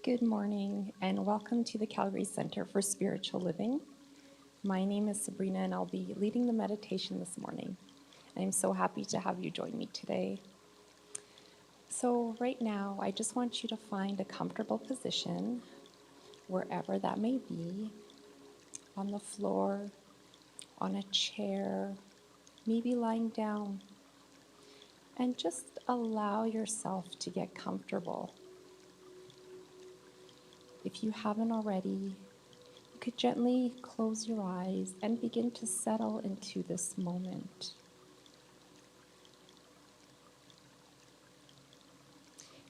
Good morning and welcome to the Calgary Center for Spiritual Living. My name is Sabrina and I'll be leading the meditation this morning. I'm so happy to have you join me today. So right now, I just want you to find a comfortable position, wherever that may be, on the floor, on a chair, maybe lying down, and just allow yourself to get comfortable. If you haven't already, you could gently close your eyes and begin to settle into this moment.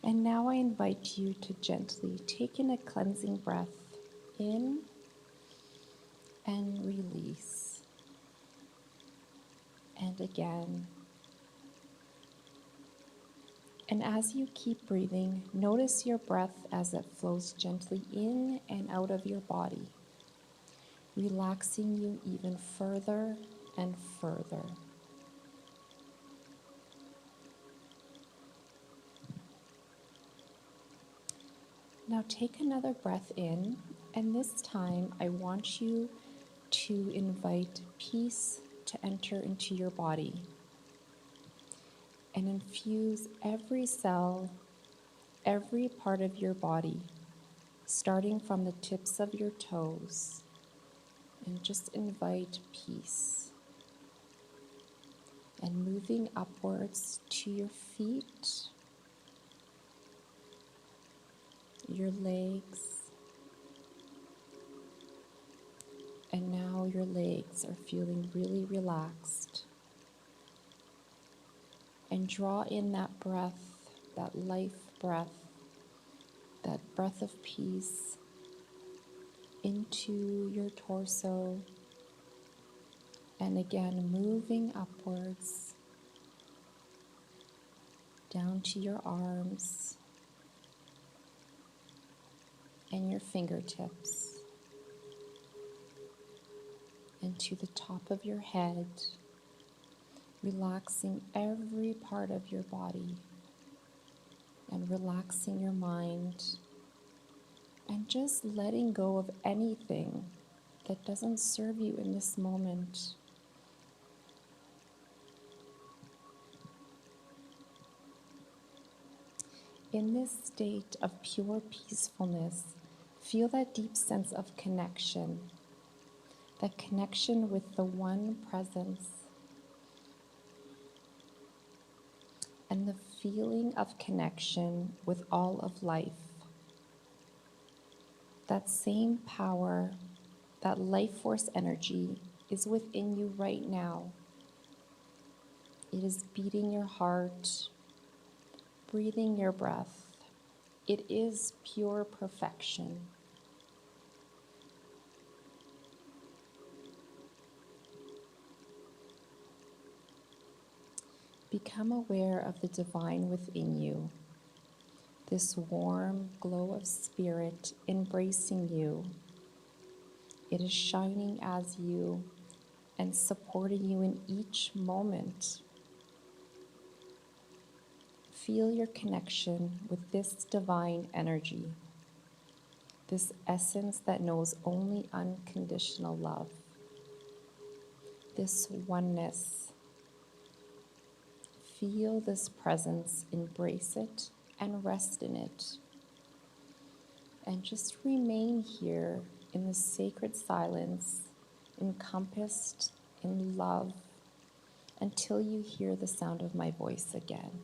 And now I invite you to gently take in a cleansing breath in and release. And again. And as you keep breathing, notice your breath as it flows gently in and out of your body, relaxing you even further and further. Now take another breath in, and this time I want you to invite peace to enter into your body and infuse every cell, every part of your body, starting from the tips of your toes, and just invite peace. And moving upwards to your feet, your legs, and now your legs are feeling really relaxed. And draw in that breath, that life breath, that breath of peace into your torso. And again, moving upwards, down to your arms and your fingertips, and to the top of your head, relaxing every part of your body and relaxing your mind and just letting go of anything that doesn't serve you in this moment. In this state of pure peacefulness, feel that deep sense of connection, that connection with the one presence, and the feeling of connection with all of life. That same power, that life force energy is within you right now. It is beating your heart, breathing your breath. It is pure perfection. Become aware of the divine within you, this warm glow of spirit embracing you. It is shining as you and supporting you in each moment. Feel your connection with this divine energy, this essence that knows only unconditional love, this oneness. Feel this presence, embrace it, and rest in it. And just remain here in the sacred silence, encompassed in love, until you hear the sound of my voice again.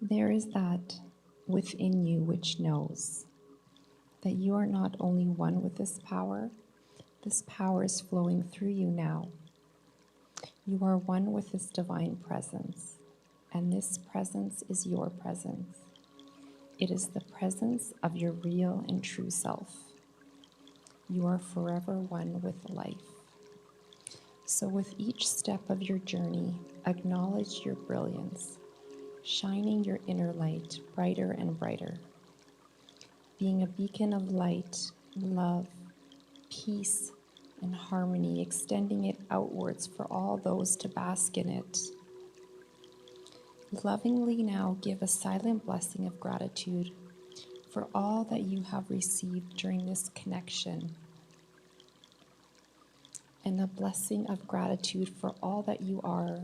There is that within you which knows that you are not only one with this power is flowing through you now. You are one with this divine presence, and this presence is your presence. It is the presence of your real and true self. You are forever one with life. So with each step of your journey, acknowledge your brilliance, shining your inner light brighter and brighter, being a beacon of light, love, peace, and harmony, extending it outwards for all those to bask in it. Lovingly now give a silent blessing of gratitude for all that you have received during this connection, and a blessing of gratitude for all that you are.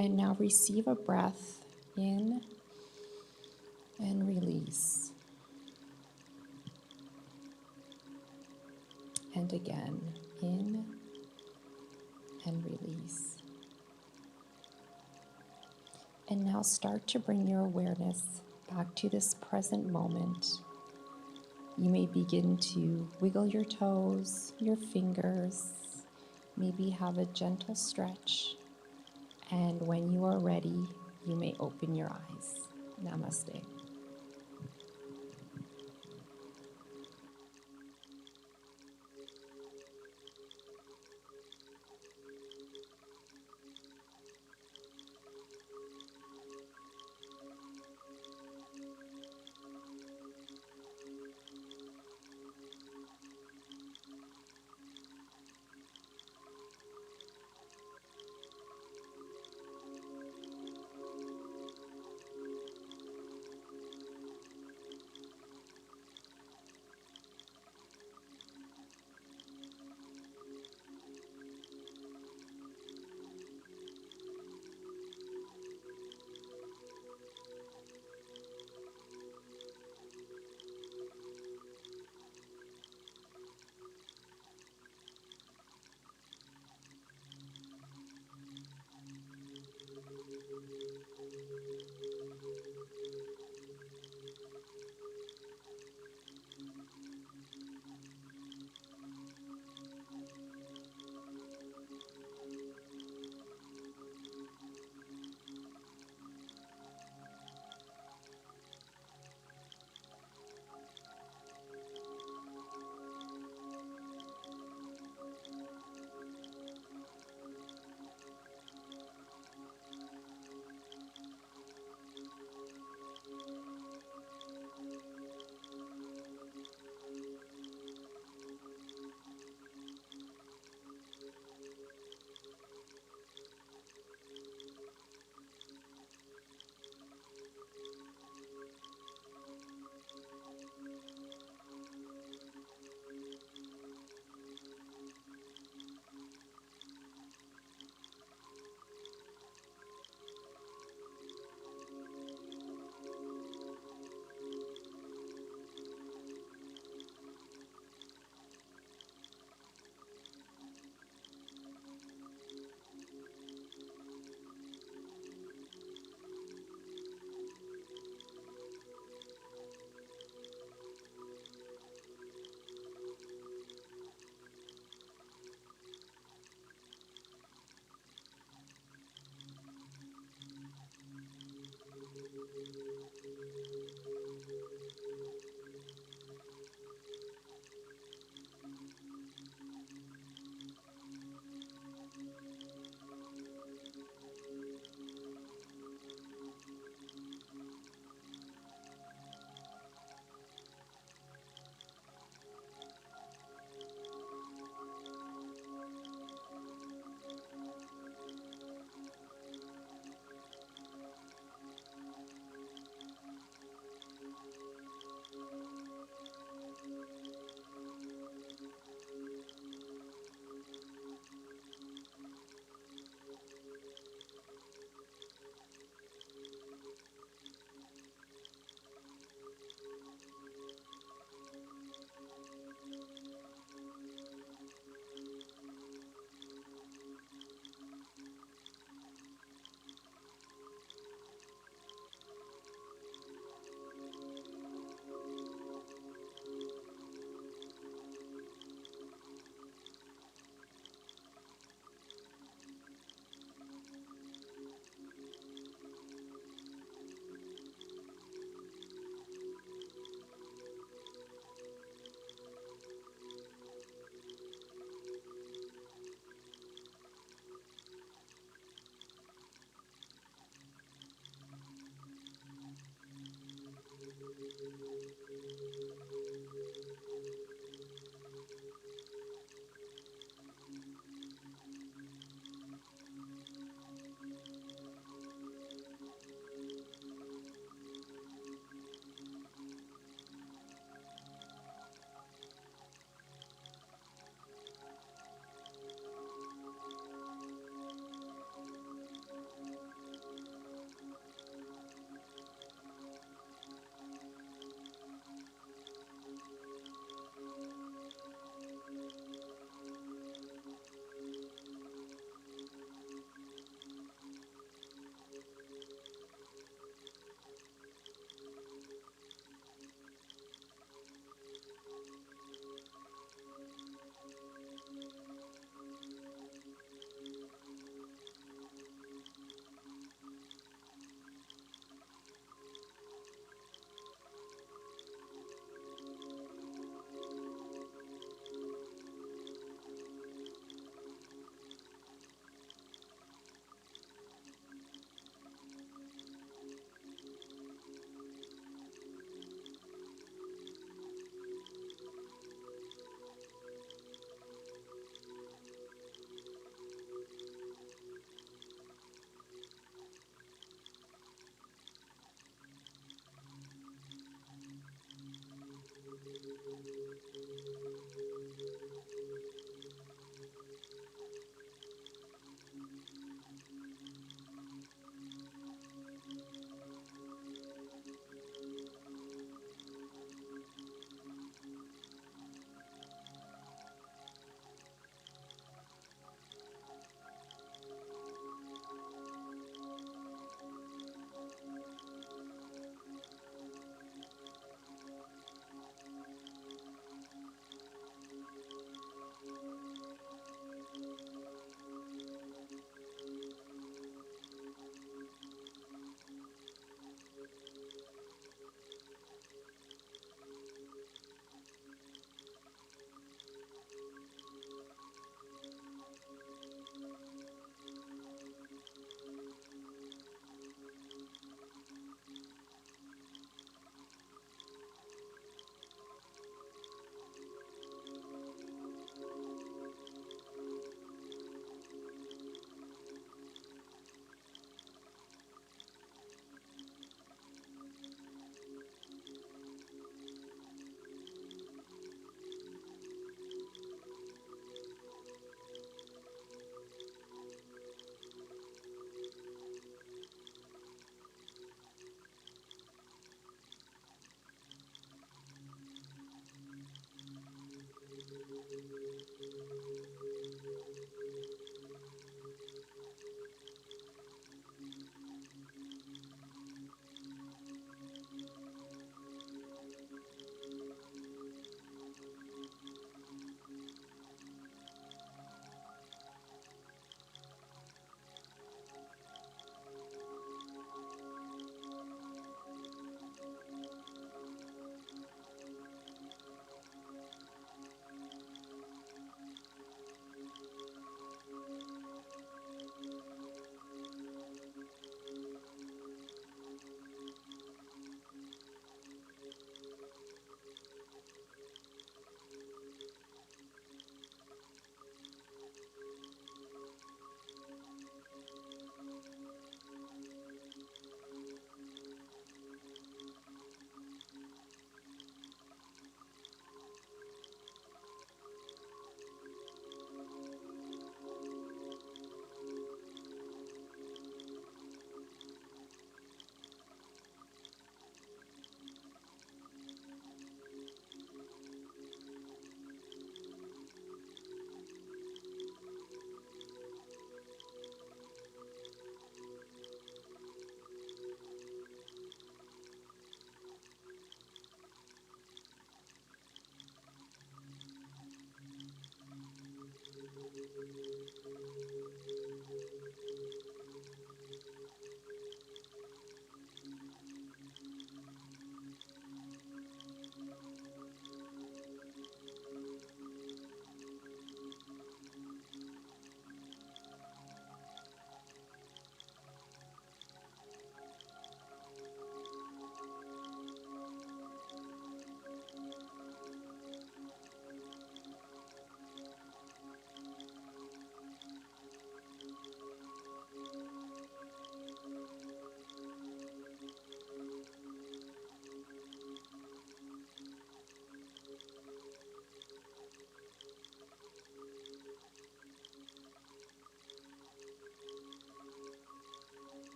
And now receive a breath in and release. And again, in and release. And now start to bring your awareness back to this present moment. You may begin to wiggle your toes, your fingers, maybe have a gentle stretch. And when you are ready, you may open your eyes. Namaste.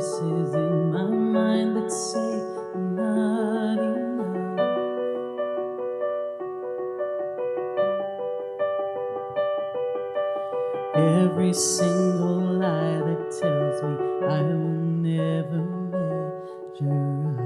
voices in my mind that say I'm not enough. Every single lie that tells me I will never measure up.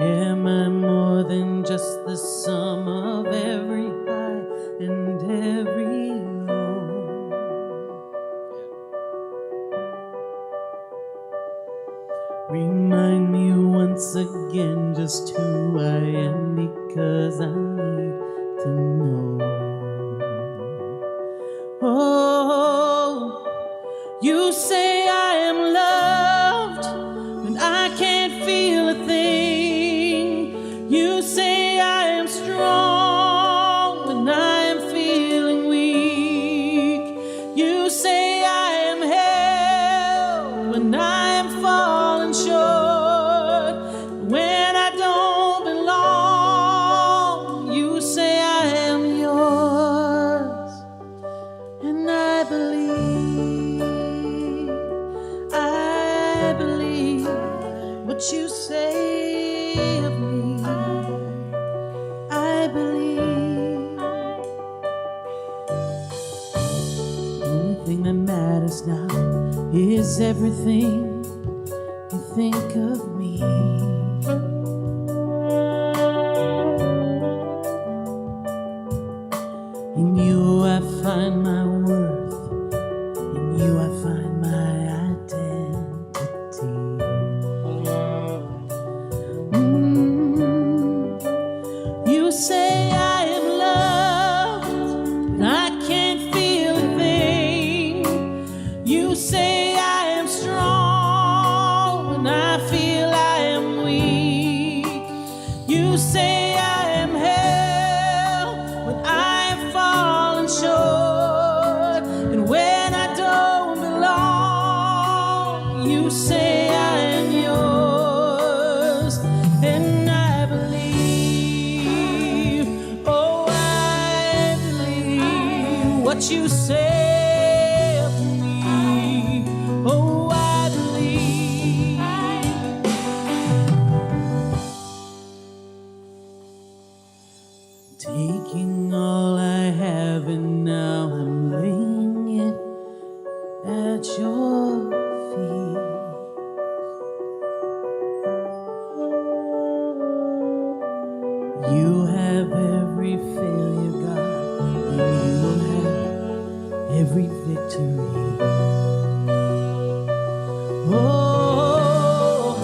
Am I more than just the sum of every high and every low? Remind me once again just who I am, because I need to know. Oh, you say I am loved when I can't feel a thing. You say I am strong when I am feeling weak. You say I am held when I am falling short. When I don't belong, you say I am yours. And I believe what you say of me. I believe. The only thing that matters now is everything you think of me. In you I find my worth. In you I find my identity. You say I am loved, and I can't feel a thing. You say I am strong when I feel I am weak. You say I am held when I am falling short. And when I don't belong, you say I am yours. And I believe, oh, I believe what you say of me. Oh, I believe. Taking all I have and now I'm laying it at your feet. You have every failure, God, and you have every victory. Oh,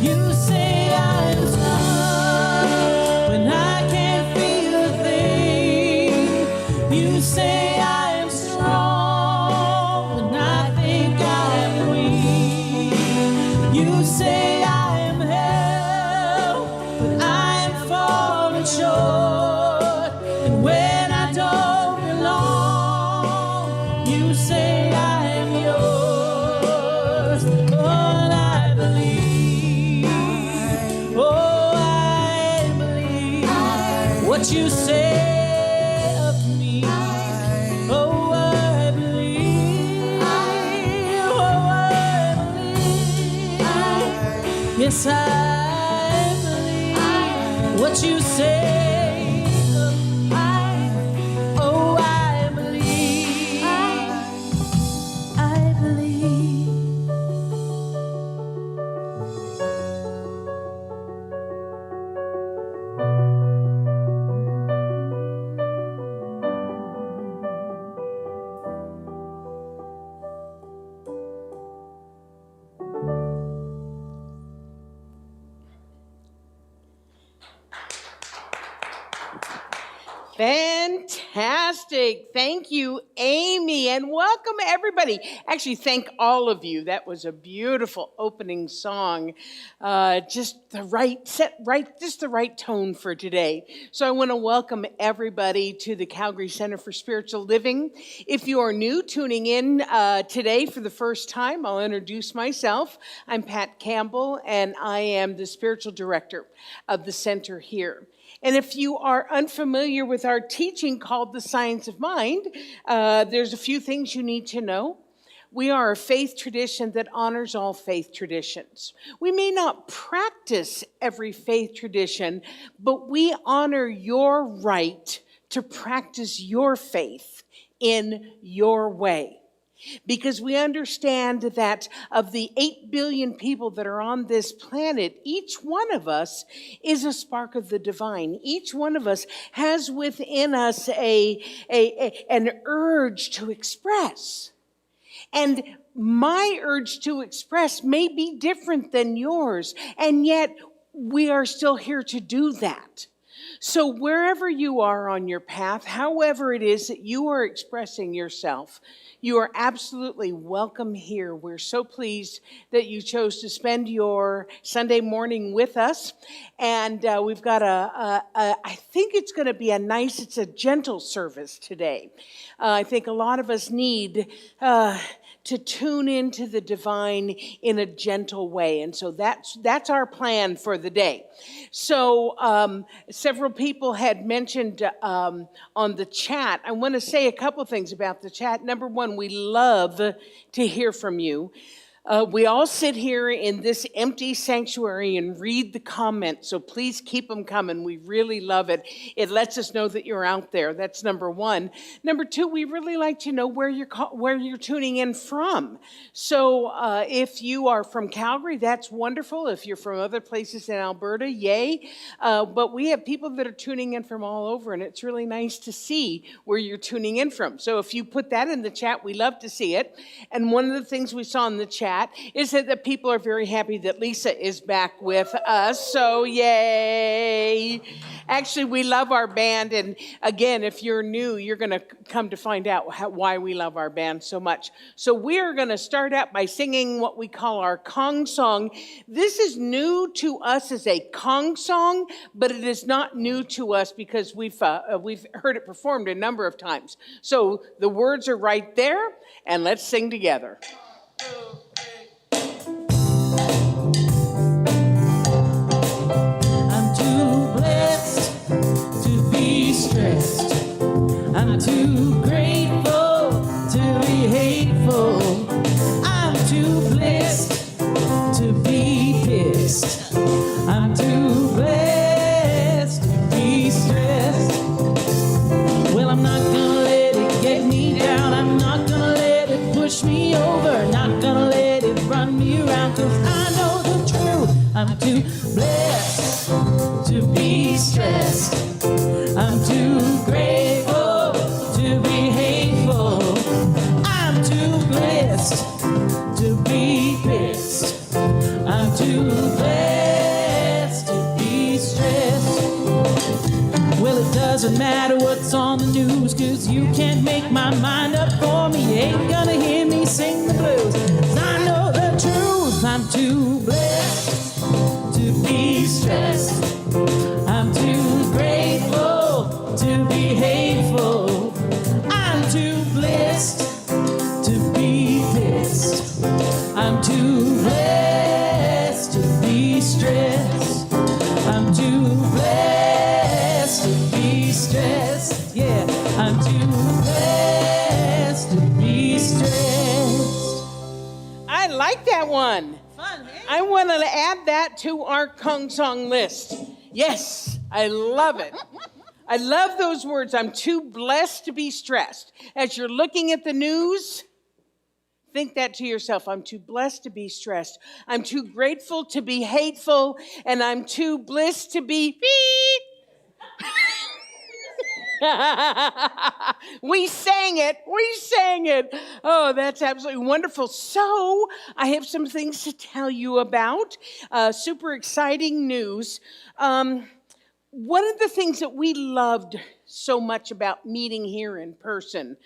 you say I'm strong when I can't feel a thing. You say I am strong when I think I am weak. You say I am held when I am falling short. And when I don't belong, you say I am yours. Lord, I believe. Oh, I believe what you say of me. Oh, I believe. Oh, I believe. Yes, I believe what you say of me. Oh, I believe. I believe. Fantastic. Thank you, Amy, and welcome everybody. Actually, thank all of you. That was a beautiful opening song. Just the right tone for today. So I want to welcome everybody to the Calgary Center for Spiritual Living. If you are new tuning in today for the first time, I'll introduce myself. I'm Pat Campbell, and I am the spiritual director of the center here. And if you are unfamiliar with our teaching called The Science of Mind, there's a few things you need to know. We are a faith tradition that honors all faith traditions. We may not practice every faith tradition, but we honor your right to practice your faith in your way. Because we understand that of the 8 billion people that are on this planet, each one of us is a spark of the divine. Each one of us has within us an urge to express. And my urge to express may be different than yours, and yet we are still here to do that. So wherever you are on your path, however it is that you are expressing yourself, you are absolutely welcome here. We're so pleased that you chose to spend your Sunday morning with us. And we've got I think it's going to be it's a gentle service today. I think a lot of us need to tune into the divine in a gentle way. And so that's our plan for the day. So several people had mentioned on the chat. I want to say a couple things about the chat. Number one, we love to hear from you. We all sit here in this empty sanctuary and read the comments, so please keep them coming. We really love it. It lets us know that you're out there. That's number one. Number two, we really like to know where you're tuning in from. So if you are from Calgary, that's wonderful. If you're from other places in Alberta, yay. But we have people that are tuning in from all over, and it's really nice to see where you're tuning in from. So if you put that in the chat, we love to see it. And one of the things we saw in the chat is that the people are very happy that Lisa is back with us. So yay. Actually, we love our band. And again, if you're new, you're going to come to find out why we love our band so much. So we're going to start out by singing what we call our Kong song. This is new to us as a Kong song, but it is not new to us because we've heard it performed a number of times. So the words are right there, and let's sing together. I'm too blessed to be stressed. I'm too grateful to be hateful. I'm too blessed to be pissed. I'm too blessed to be stressed. Well, I'm not gonna let it get me down. I'm not gonna let it push me over. Not gonna let it run me around, 'cause I know the truth. I'm too blessed to be stressed. I'm too grateful to be hateful. I'm too blessed to be pissed. I'm too blessed to be stressed. Well, it doesn't matter what's on the news, 'cause you can't make my mind up for me. You ain't gonna hear me sing the blues, 'cause I know the truth. I'm too blessed to be stressed. I'm too grateful to be hateful. I'm too blessed to be pissed. I'm too blessed to be stressed. I'm too blessed to be stressed. Yeah, I'm too blessed to be stressed. I like that one. Fun, eh? I want to add that to our Kong song list. Yes, I love it. I love those words. I'm too blessed to be stressed. As you're looking at the news, think that to yourself. I'm too blessed to be stressed. I'm too grateful to be hateful. And I'm too blessed to be beep. We sang it. We sang it. Oh, that's absolutely wonderful. So I have some things to tell you about. Super exciting news. One of the things that we loved so much about meeting here in person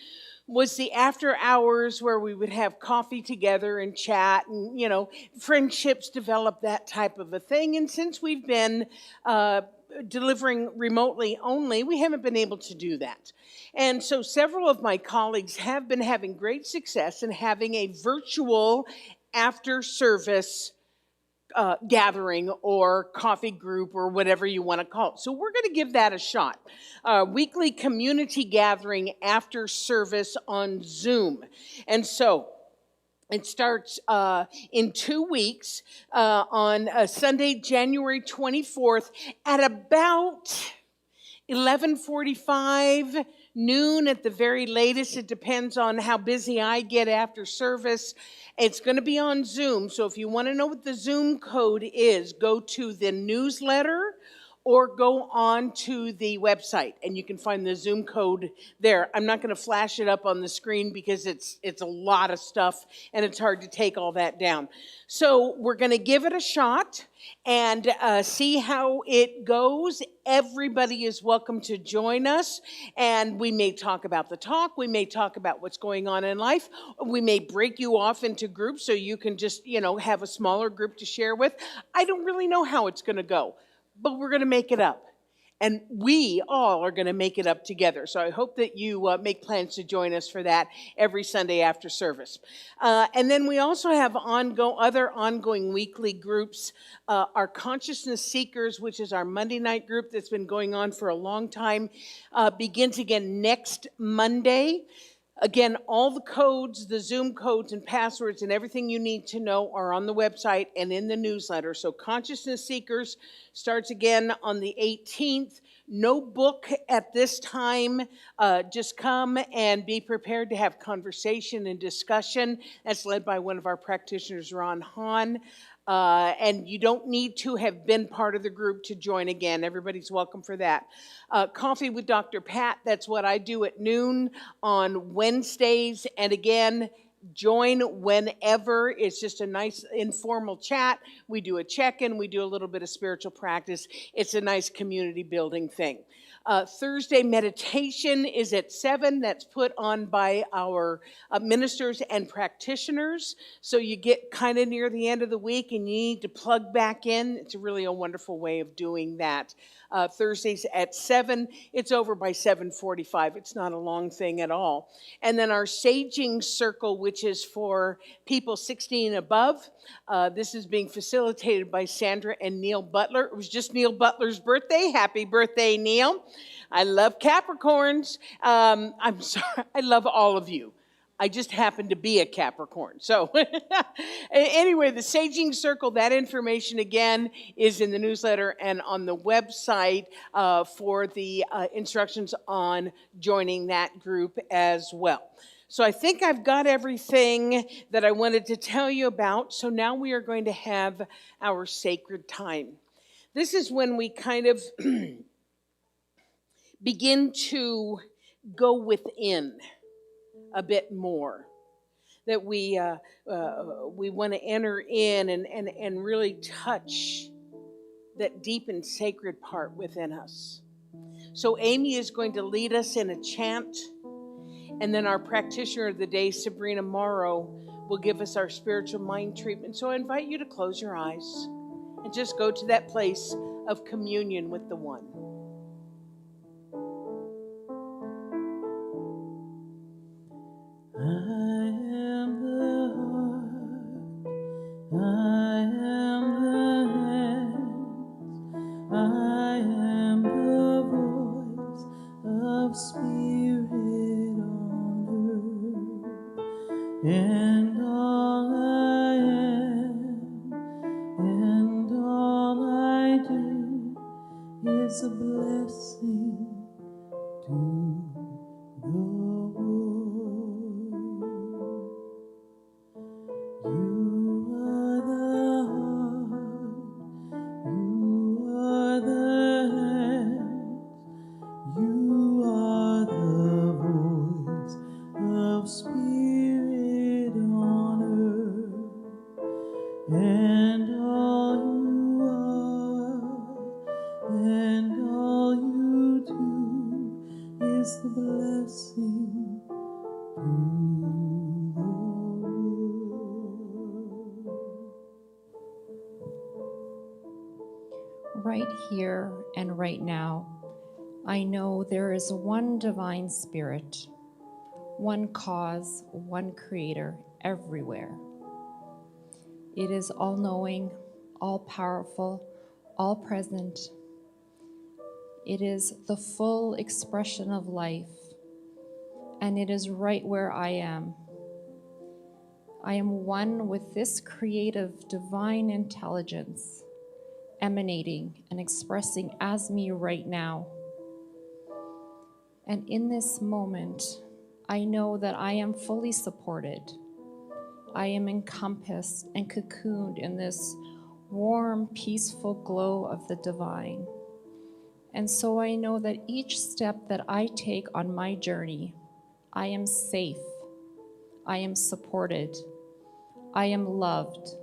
was the after hours where we would have coffee together and chat and, friendships develop, that type of a thing. And since we've been delivering remotely only, we haven't been able to do that. And so several of my colleagues have been having great success in having a virtual after service gathering or coffee group or whatever you want to call it. So we're going to give that a shot. Weekly community gathering after service on Zoom. And so it starts in 2 weeks on Sunday, January 24th at about 11:45, noon at the very latest. It depends on how busy I get after service. It's going to be on Zoom, so if you want to know what the Zoom code is, go to the newsletter or go on to the website, and you can find the Zoom code there. I'm not going to flash it up on the screen because it's a lot of stuff, and it's hard to take all that down. So we're going to give it a shot and see how it goes. Everybody is welcome to join us, and we may talk about the talk. We may talk about what's going on in life. We may break you off into groups so you can just, have a smaller group to share with. I don't really know how it's going to go, but we're going to make it up. And we all are going to make it up together. So I hope that you make plans to join us for that every Sunday after service. And then we also have other ongoing weekly groups. Our Consciousness Seekers, which is our Monday night group that's been going on for a long time, begins again next Monday. Again, all the codes, the Zoom codes and passwords and everything you need to know are on the website and in the newsletter. So Consciousness Seekers starts again on the 18th. No book at this time. Just come and be prepared to have conversation and discussion. That's led by one of our practitioners, Ron Hahn. And you don't need to have been part of the group to join again. Everybody's welcome for that. Coffee with Dr. Pat, that's what I do at noon on Wednesdays. And again, join whenever. It's just a nice informal chat. We do a check-in. We do a little bit of spiritual practice. It's a nice community building thing. Thursday meditation is at 7. That's put on by our ministers and practitioners. So you get kind of near the end of the week and you need to plug back in. It's really a wonderful way of doing that. Thursdays at 7. It's over by 7:45. It's not a long thing at all. And then our Saging Circle, which is for people 16 and above. This is being facilitated by Sandra and Neil Butler. It was just Neil Butler's birthday. Happy birthday, Neil. I love Capricorns. I'm sorry. I love all of you. I just happen to be a Capricorn. So anyway, the Saging Circle, that information again is in the newsletter and on the website for the instructions on joining that group as well. So I think I've got everything that I wanted to tell you about. So now we are going to have our sacred time. This is when we kind of begin to go within a bit more, that we want to enter in and really touch that deep and sacred part within us. So Amy is going to lead us in a chant, and then our practitioner of the day, Sabrina Mauro, will give us our spiritual mind treatment. So I invite you to close your eyes and just go to that place of communion with the One. And all I am, and all I do is a blessing to the world. You are the heart, you are the hands, you are the voice of spirit. And all you are, and all you do is the blessing to the world. Right here and right now, I know there is one divine spirit, one cause, one creator everywhere. It is all-knowing, all-powerful, all-present. It is the full expression of life, and it is right where I am. I am one with this creative divine intelligence emanating and expressing as me right now. And in this moment, I know that I am fully supported. I am encompassed and cocooned in this warm, peaceful glow of the divine. And so I know that each step that I take on my journey, I am safe, I am supported, I am loved,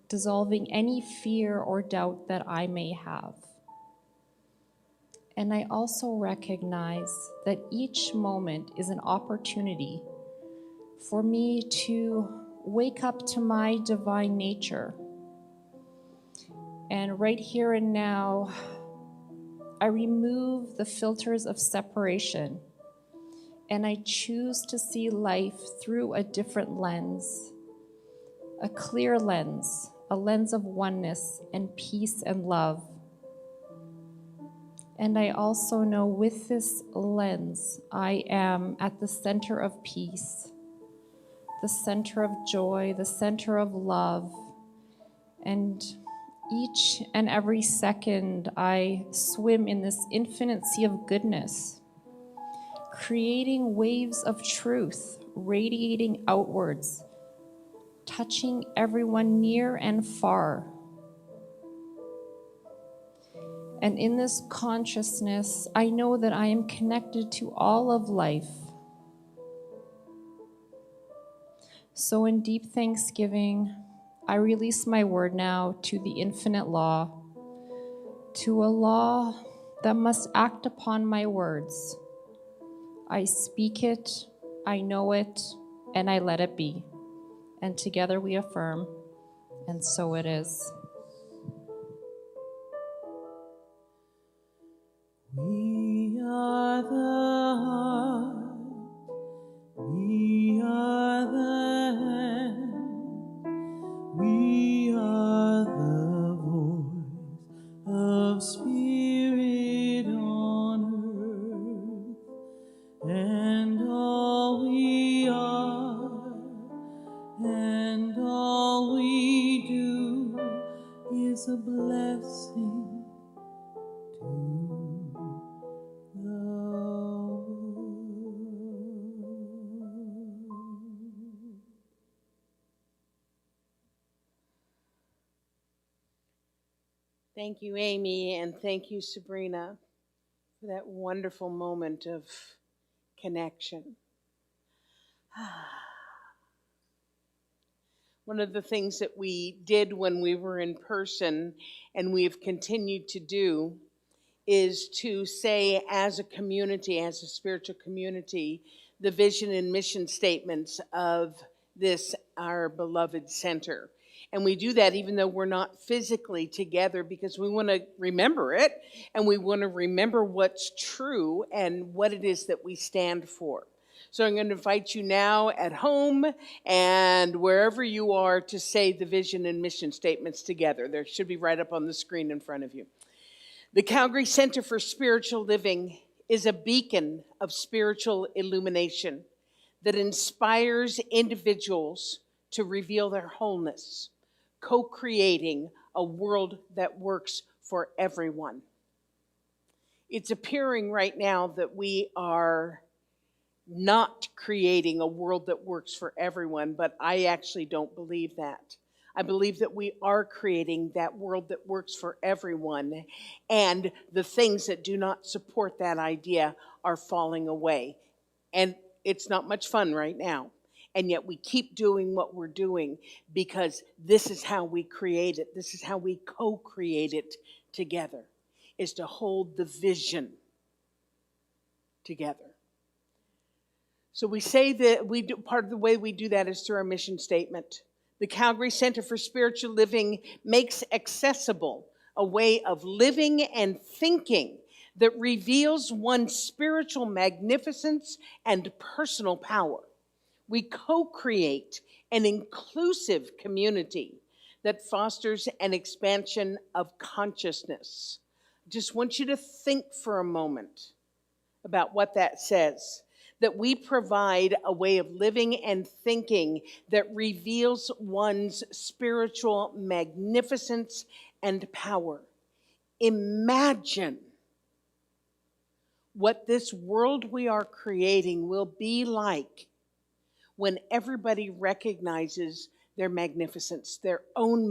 dissolving any fear or doubt that I may have. And I also recognize that each moment is an opportunity for me to wake up to my divine nature. And right here and now, I remove the filters of separation, and I choose to see life through a different lens, a clear lens, a lens of oneness and peace and love. And I also know with this lens, I am at the center of peace, the center of joy, the center of love. And each and every second, I swim in this infinite sea of goodness, creating waves of truth, radiating outwards, touching everyone near and far. And in this consciousness, I know that I am connected to all of life. So in deep thanksgiving, I release my word now to the infinite law, to a law that must act upon my words. I speak it, I know it, and I let it be. And together we affirm, and so it is. We are the heart, we are the hand, we are the voice of spirit on earth, and all we are, and all we do is a blessing to the world. Thank you, Amy, and thank you, Sabrina, for that wonderful moment of connection. One of the things that we did when we were in person, and we've continued to do, is to say as a community, as a spiritual community, the vision and mission statements of this, our beloved center. And we do that even though we're not physically together, because we want to remember it, and we want to remember what's true and what it is that we stand for. So I'm going to invite you now at home and wherever you are to say the vision and mission statements together. There should be right up on the screen in front of you. The Calgary Center for Spiritual Living is a beacon of spiritual illumination that inspires individuals to reveal their wholeness, co-creating a world that works for everyone. It's appearing right now that we are not creating a world that works for everyone, but I actually don't believe that. I believe that we are creating that world that works for everyone, and the things that do not support that idea are falling away. And it's not much fun right now. And yet we keep doing what we're doing because this is how we create it. This is how we co-create it together, is to hold the vision together. So we say that part of the way we do that is through our mission statement. The Calgary Center for Spiritual Living makes accessible a way of living and thinking that reveals one's spiritual magnificence and personal power. We co-create an inclusive community that fosters an expansion of consciousness. Just want you to think for a moment about what that says. That we provide a way of living and thinking that reveals one's spiritual magnificence and power. Imagine what this world we are creating will be like when everybody recognizes their magnificence, their own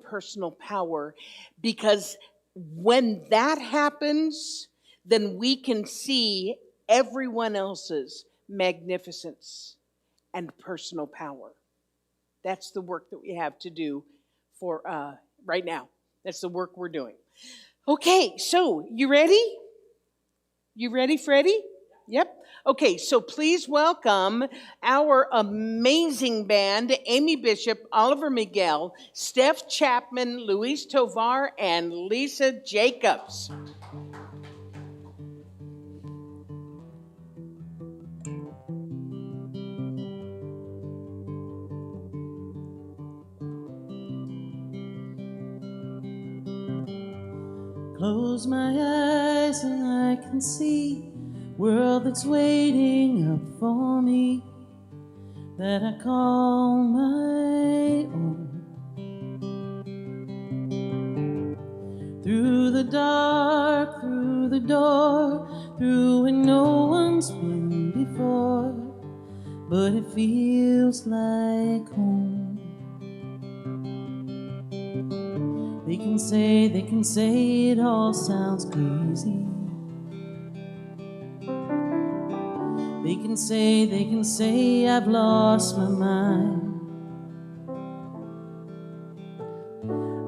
personal power. Because when that happens, then we can see everyone else's magnificence and personal power. That's the work that we have to do for right now. That's the work we're doing. Okay, so you ready? You ready, Freddie? Yep. Okay, so please welcome our amazing band, Amy Bishop, Oliver Miguel, Steph Chapman, Luis Tovar, and Lisa Jacobs. Close my eyes and I can see world that's waiting up for me, that I call my own. Through the dark, through the door, through when no one's been before, but it feels like home. They can say it all sounds crazy. They can say I've lost my mind.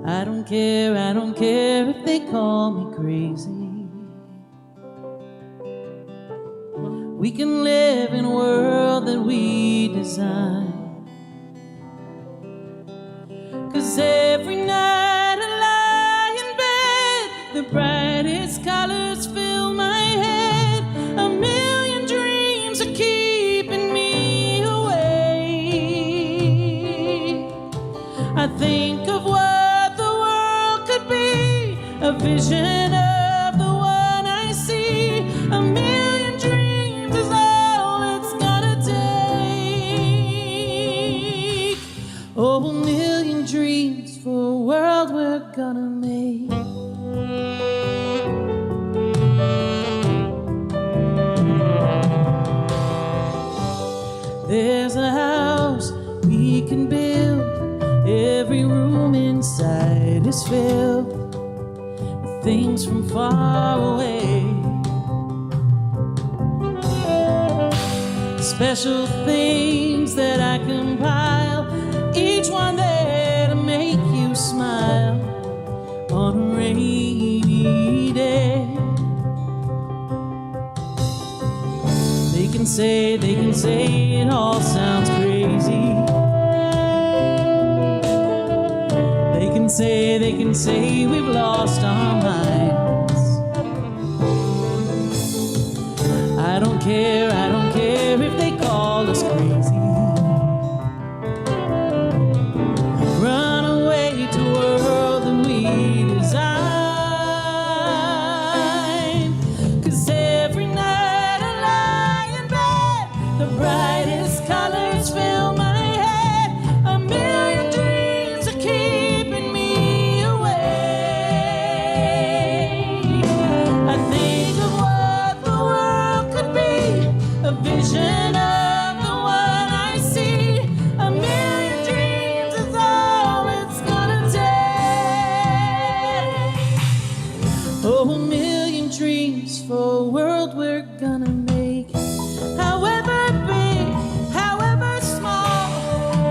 I don't care if they call me crazy. We can live in a world that we design. 'Cause every night I lie in bed, the brightest colors fill my head. A million dreams are keeping me awake. I think of what the world could be, a vision of the one I see. A million dreams is all it's gonna take. Oh, a million dreams for a world we're gonna make. There's a house we can build. Every room inside is filled with things from far away. Special things that I compile, each one there to make you smile on a rainy day. They can say it all sounds crazy. They can say we've lost our minds. I don't care if they call us crazy. Run away to a world that we design. 'Cause every night I lie in bed, the brightest colors fill my head. A million dreams are keeping me awake. I think of what the world could be, a vision of the one I see. A million dreams is all it's gonna take. Oh, a million dreams for a world we're gonna make. However big, however small,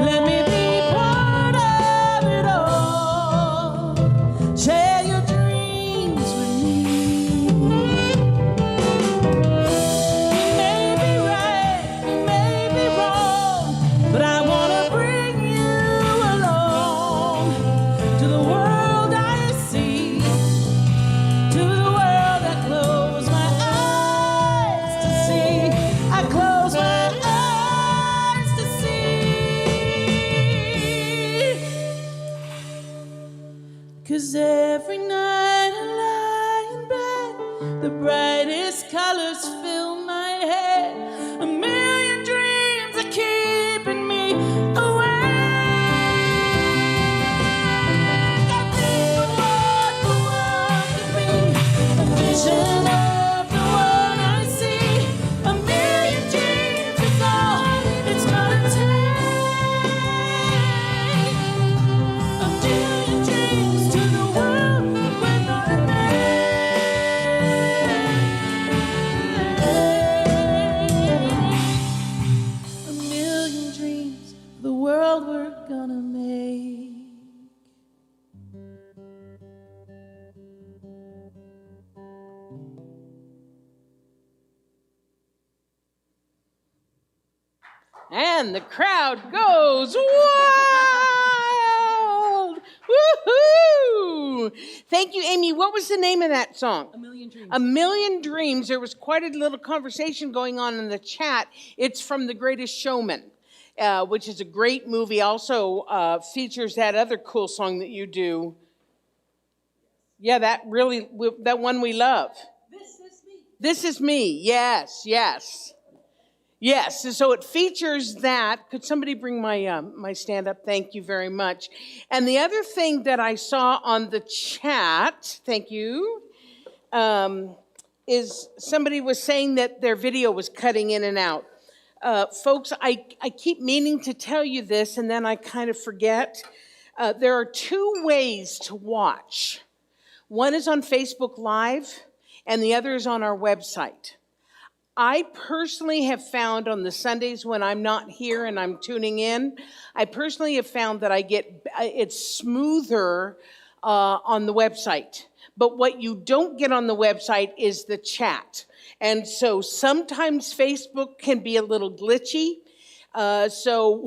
let me be part of it all. Share your dreams with me. You may be right, you may be wrong, but I wanna bring you along to the world I see, to the world I close my eyes 'Cause every night I lie in bed, the brightest colors fill my head. A million dreams are keeping me awake. I think of what the world could be, a vision of the world I see. A million dreams is all it's gonna take. A million dreams to the world we're gonna make. A million dreams for the world we're gonna make. And the crowd goes wild. Woohoo! Thank you, Amy. What was the name of that song? A Million Dreams. A Million Dreams. There was quite a little conversation going on in the chat. It's from The Greatest Showman, which is a great movie. Also features that other cool song that you do. Yeah, that one we love. This is me. This is me. Yes, yes. Yes, so it features that. Could somebody bring my stand up? Thank you very much. And the other thing that I saw on the chat, thank you, is somebody was saying that their video was cutting in and out. Folks, I keep meaning to tell you this, and then I kind of forget. There are two ways to watch. One is on Facebook Live, and the other is on our website. I personally have found on the Sundays when I'm not here and I'm tuning in, I personally have found that it's smoother on the website. But what you don't get on the website is the chat. And so sometimes Facebook can be a little glitchy. So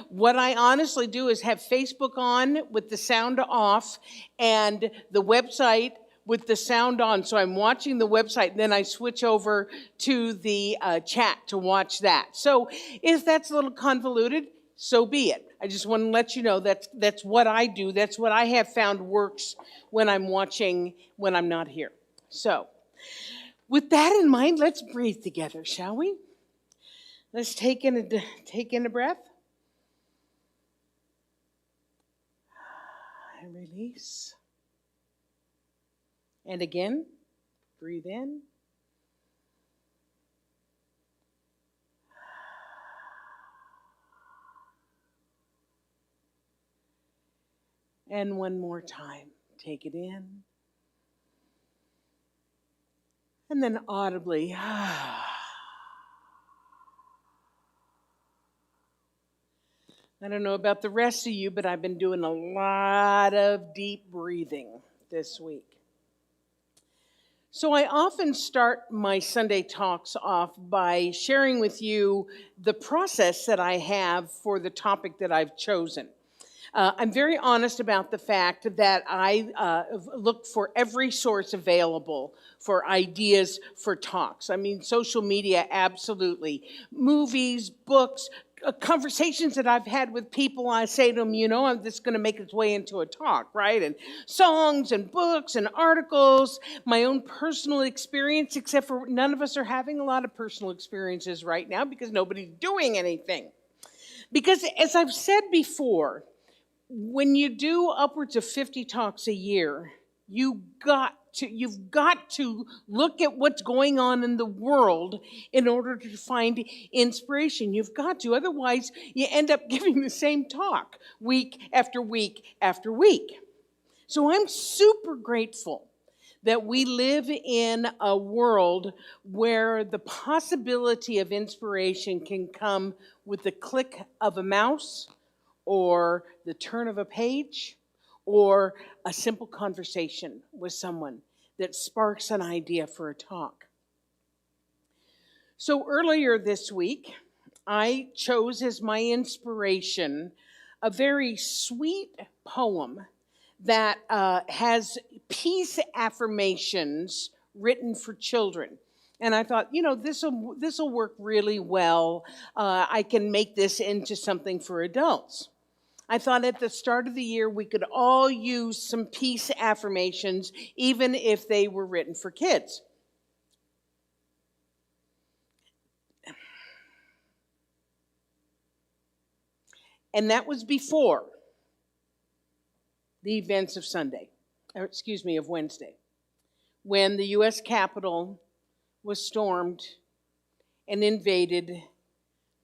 what I honestly do is have Facebook on with the sound off and the website with the sound on. So I'm watching the website, and then I switch over to the chat to watch that. So if that's a little convoluted, so be it. I just want to let you know that's what I do. That's what I have found works when I'm watching when I'm not here. So with that in mind, let's breathe together, shall we? Let's take in a breath. And release. And again, breathe in. And one more time, take it in. And then audibly. I don't know about the rest of you, but I've been doing a lot of deep breathing this week. So I often start my Sunday talks off by sharing with you the process that I have for the topic that I've chosen. I'm very honest about the fact that I look for every source available for ideas for talks. I mean, social media, absolutely. Movies, books, conversations that I've had with people, I say to them, this is going to make its way into a talk, right? And songs and books and articles, my own personal experience, except for none of us are having a lot of personal experiences right now because nobody's doing anything. Because as I've said before, when you do upwards of 50 talks a year, you've got to look at what's going on in the world in order to find inspiration. You've got to. Otherwise, you end up giving the same talk week after week after week. So I'm super grateful that we live in a world where the possibility of inspiration can come with the click of a mouse or the turn of a page or a simple conversation with someone that sparks an idea for a talk. So earlier this week, I chose as my inspiration a very sweet poem that has peace affirmations written for children. And I thought, this will work really well. I can make this into something for adults. I thought at the start of the year we could all use some peace affirmations, even if they were written for kids. And that was before the events of Wednesday, when the U.S. Capitol was stormed and invaded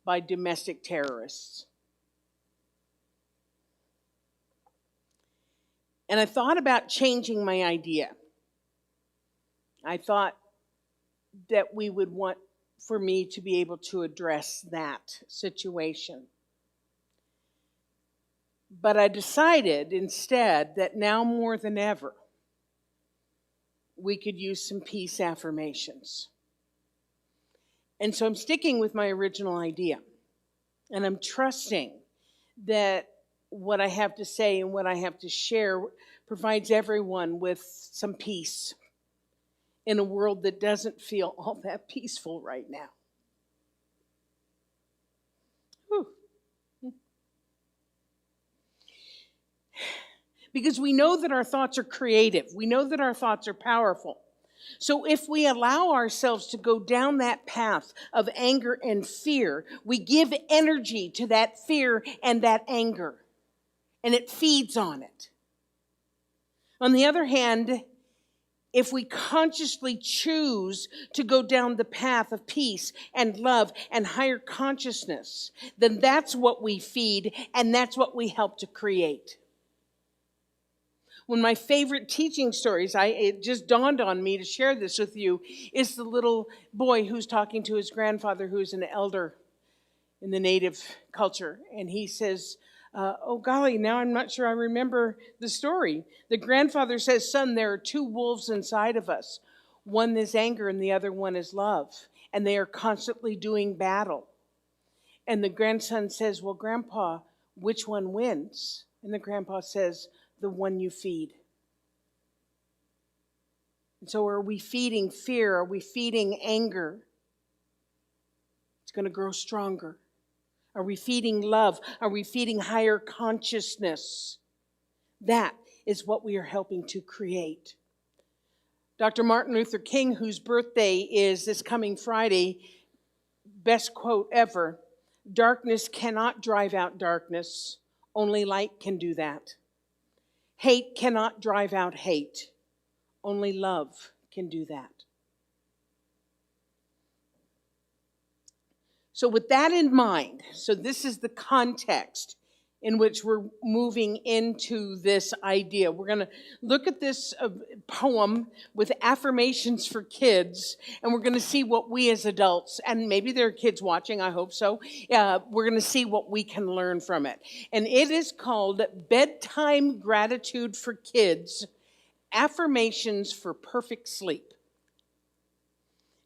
by domestic terrorists. And I thought about changing my idea. I thought that we would want for me to be able to address that situation. But I decided instead that now more than ever, we could use some peace affirmations. And so I'm sticking with my original idea. And I'm trusting that what I have to say and what I have to share provides everyone with some peace in a world that doesn't feel all that peaceful right now. Whew. Because we know that our thoughts are creative. We know that our thoughts are powerful. So if we allow ourselves to go down that path of anger and fear, we give energy to that fear and that anger, and it feeds on it. On the other hand, if we consciously choose to go down the path of peace and love and higher consciousness, then that's what we feed and that's what we help to create. One of my favorite teaching stories, it just dawned on me to share this with you, is the little boy who's talking to his grandfather, who's an elder in the native culture. And he says, oh golly, now I'm not sure I remember the story. The grandfather says, son, there are two wolves inside of us. One is anger and the other one is love. And they are constantly doing battle. And the grandson says, well, Grandpa, which one wins? And the grandpa says, the one you feed. And so are we feeding fear? Are we feeding anger? It's going to grow stronger. Are we feeding love? Are we feeding higher consciousness? That is what we are helping to create. Dr. Martin Luther King, whose birthday is this coming Friday, best quote ever, darkness cannot drive out darkness. Only light can do that. Hate cannot drive out hate. Only love can do that. So with that in mind, so this is the context in which we're moving into this idea. We're going to look at this poem with affirmations for kids, and we're going to see what we as adults, and maybe there are kids watching, I hope so, we're going to see what we can learn from it. And it is called Bedtime Gratitude for Kids, Affirmations for Perfect Sleep.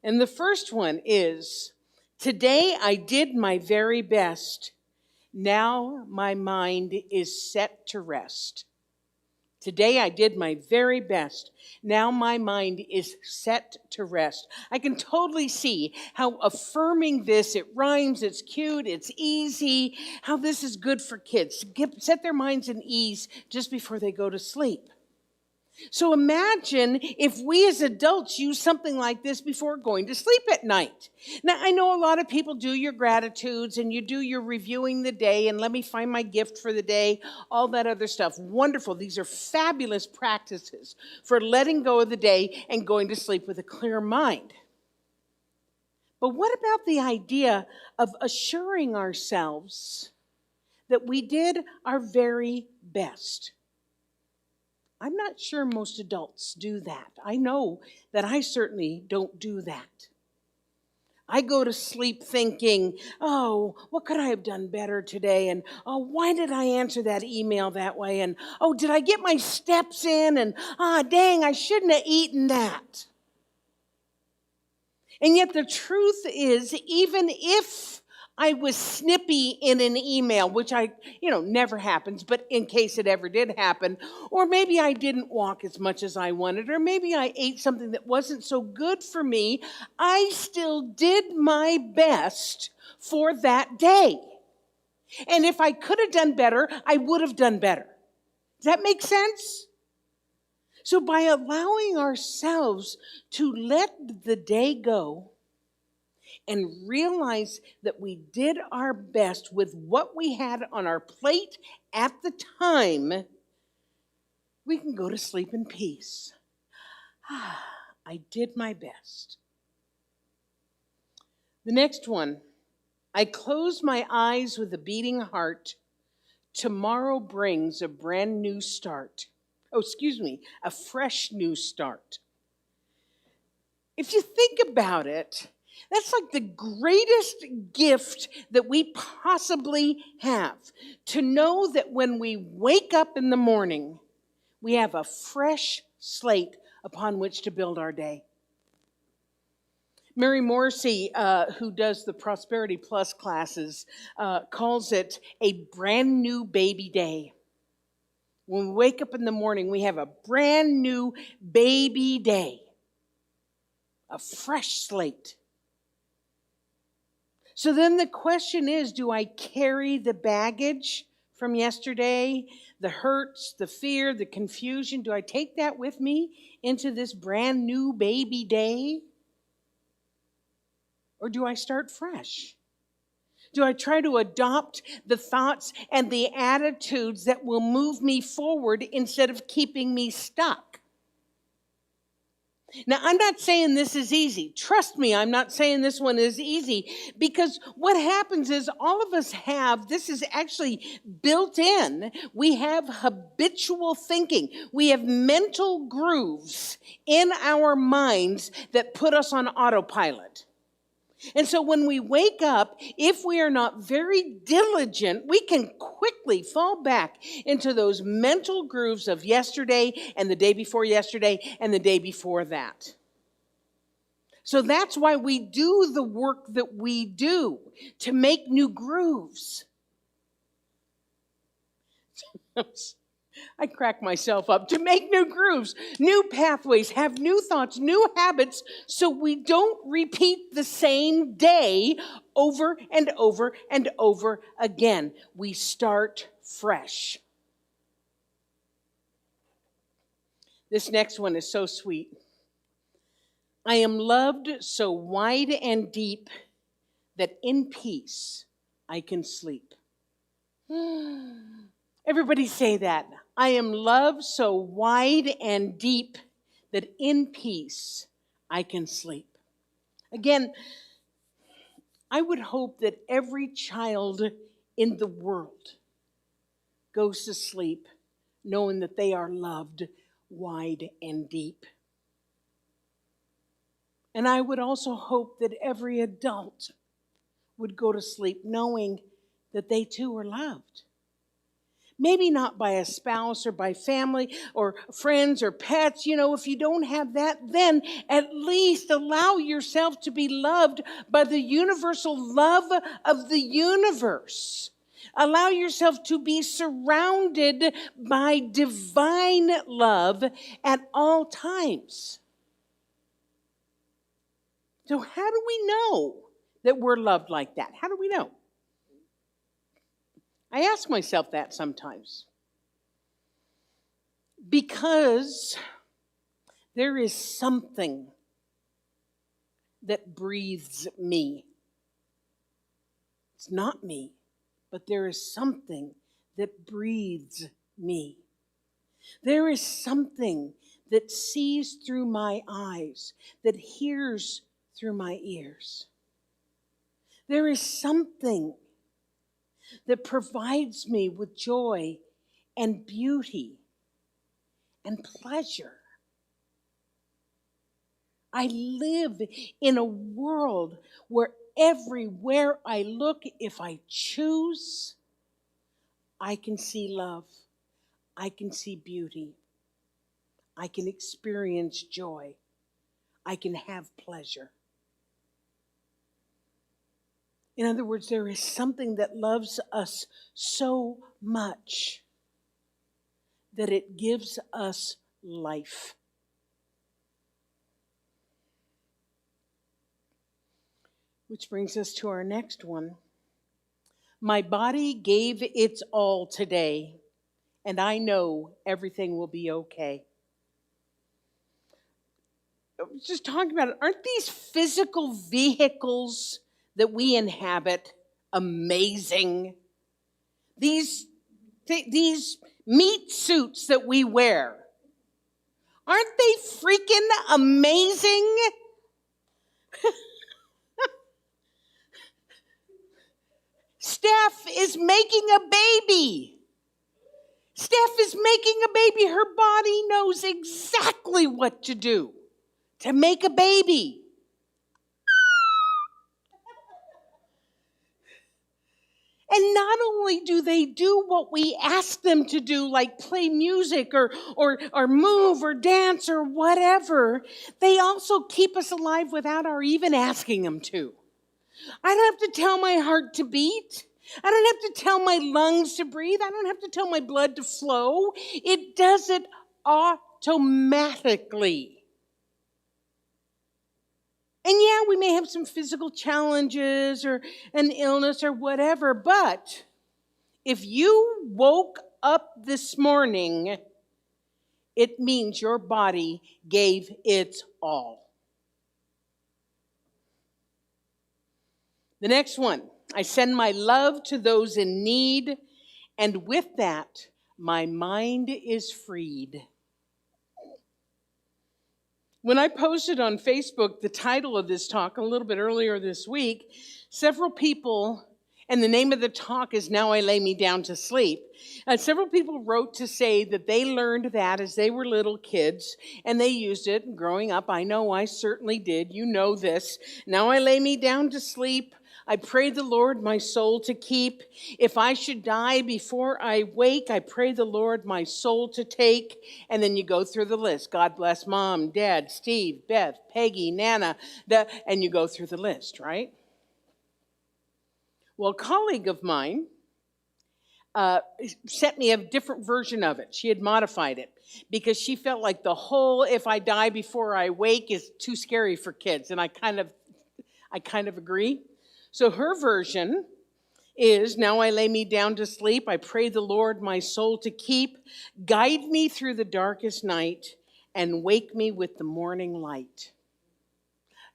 And the first one is, today I did my very best. Now my mind is set to rest. Today I did my very best. Now my mind is set to rest. I can totally see how affirming this, it rhymes, it's cute, it's easy, how this is good for kids. Set their minds at ease just before they go to sleep. So imagine if we as adults use something like this before going to sleep at night. Now, I know a lot of people do your gratitudes and you do your reviewing the day and let me find my gift for the day, all that other stuff. Wonderful. These are fabulous practices for letting go of the day and going to sleep with a clear mind. But what about the idea of assuring ourselves that we did our very best? I'm not sure most adults do that. I know that I certainly don't do that. I go to sleep thinking, oh, what could I have done better today? And, oh, why did I answer that email that way? And, oh, did I get my steps in? And, dang, I shouldn't have eaten that. And yet the truth is, even if I was snippy in an email, which never happens, but in case it ever did happen, or maybe I didn't walk as much as I wanted, or maybe I ate something that wasn't so good for me, I still did my best for that day. And if I could have done better, I would have done better. Does that make sense? So by allowing ourselves to let the day go and realize that we did our best with what we had on our plate at the time, we can go to sleep in peace. I did my best. The next one, I close my eyes with a beating heart. Tomorrow brings a brand new start. A fresh new start. If you think about it, that's like the greatest gift that we possibly have. To know that when we wake up in the morning, we have a fresh slate upon which to build our day. Mary Morrissey, who does the Prosperity Plus classes, calls it a brand new baby day. When we wake up in the morning, we have a brand new baby day, a fresh slate. So then the question is, do I carry the baggage from yesterday, the hurts, the fear, the confusion? Do I take that with me into this brand new baby day? Or do I start fresh? Do I try to adopt the thoughts and the attitudes that will move me forward instead of keeping me stuck? Now, I'm not saying this is easy. Trust me, I'm not saying this one is easy, because what happens is all of us have, this is actually built in, we have habitual thinking. We have mental grooves in our minds that put us on autopilot. And so when we wake up, if we are not very diligent, we can quickly fall back into those mental grooves of yesterday and the day before yesterday and the day before that. So that's why we do the work that we do, to make new grooves. I crack myself up. To make new grooves, new pathways, have new thoughts, new habits, so we don't repeat the same day over and over and over again. We start fresh. This next one is so sweet. I am loved so wide and deep that in peace I can sleep. Everybody say that. I am loved so wide and deep that in peace I can sleep. Again, I would hope that every child in the world goes to sleep knowing that they are loved wide and deep. And I would also hope that every adult would go to sleep knowing that they too are loved. Maybe not by a spouse or by family or friends or pets. You know, if you don't have that, then at least allow yourself to be loved by the universal love of the universe. Allow yourself to be surrounded by divine love at all times. So how do we know that we're loved like that? How do we know? I ask myself that sometimes. Because there is something that breathes me. It's not me, but there is something that breathes me. There is something that sees through my eyes, that hears through my ears. There is something that provides me with joy and beauty and pleasure. I live in a world where everywhere I look, if I choose, I can see love. I can see beauty. I can experience joy. I can have pleasure. In other words, there is something that loves us so much that it gives us life. Which brings us to our next one. My body gave its all today, and I know everything will be okay. I was just talking about it. Aren't these physical vehicles that we inhabit amazing? These meat suits that we wear, aren't they freaking amazing? Steph is making a baby. Steph is making a baby. Her body knows exactly what to do to make a baby. And not only do they do what we ask them to do, like play music or move or dance or whatever, they also keep us alive without our even asking them to. I don't have to tell my heart to beat. I don't have to tell my lungs to breathe. I don't have to tell my blood to flow. It does it automatically. And yeah, we may have some physical challenges or an illness or whatever, but if you woke up this morning, it means your body gave its all. The next one, I send my love to those in need, and with that, my mind is freed. When I posted on Facebook the title of this talk a little bit earlier this week, several people, and the name of the talk is Now I Lay Me Down to Sleep, several people wrote to say that they learned that as they were little kids, and they used it growing up. I know I certainly did. You know this. Now I lay me down to sleep. I pray the Lord my soul to keep. If I should die before I wake, I pray the Lord my soul to take. And then you go through the list. God bless Mom, Dad, Steve, Beth, Peggy, Nana, and you go through the list, right? Well, a colleague of mine sent me a different version of it. She had modified it because she felt like the whole "if I die before I wake" is too scary for kids. And I kind of agree. So her version is, now I lay me down to sleep. I pray the Lord my soul to keep. Guide me through the darkest night and wake me with the morning light.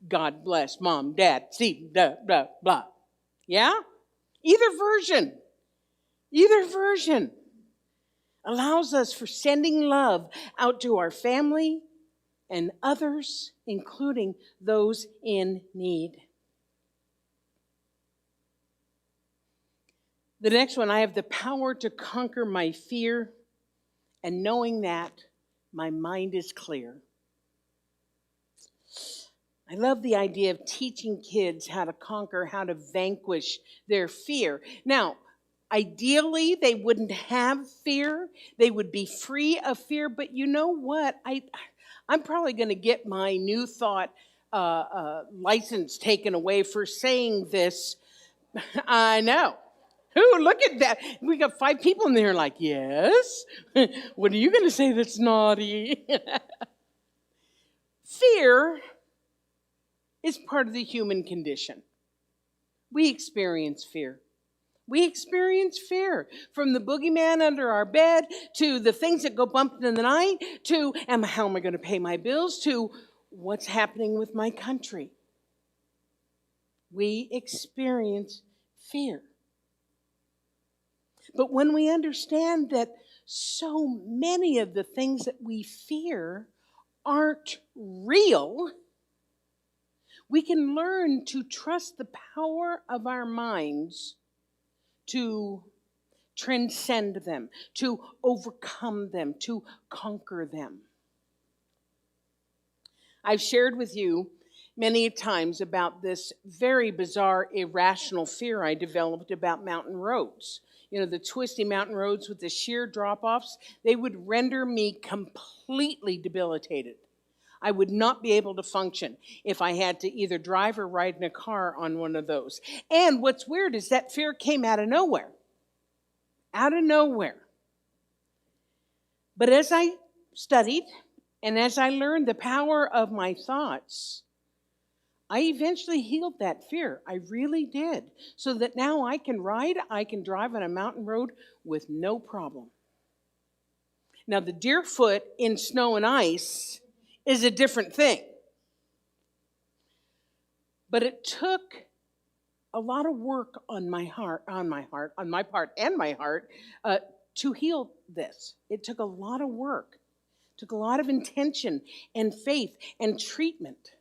God bless Mom, Dad, Steve, blah, blah, blah. Yeah? Either version allows us for sending love out to our family and others, including those in need. The next one, I have the power to conquer my fear, and knowing that, my mind is clear. I love the idea of teaching kids how to conquer, how to vanquish their fear. Now, ideally, they wouldn't have fear. They would be free of fear. But you know what? I'm probably going to get my new thought license taken away for saying this. I know. Ooh, look at that. We got 5 people in there like, yes? What are you going to say that's naughty? Fear is part of the human condition. We experience fear. We experience fear, from the boogeyman under our bed to the things that go bump in the night to how am I going to pay my bills to what's happening with my country. We experience fear. But when we understand that so many of the things that we fear aren't real, we can learn to trust the power of our minds to transcend them, to overcome them, to conquer them. I've shared with you many times about this very bizarre, irrational fear I developed about mountain roads. You know, the twisty mountain roads with the sheer drop-offs, they would render me completely debilitated. I would not be able to function if I had to either drive or ride in a car on one of those. And what's weird is that fear came out of nowhere. Out of nowhere. But as I studied and as I learned the power of my thoughts, I eventually healed that fear. I really did. So that now I can drive on a mountain road with no problem. Now, the deerfoot in snow and ice is a different thing. But it took a lot of work on my part, to heal this. It took a lot of work. It took a lot of intention and faith and treatment.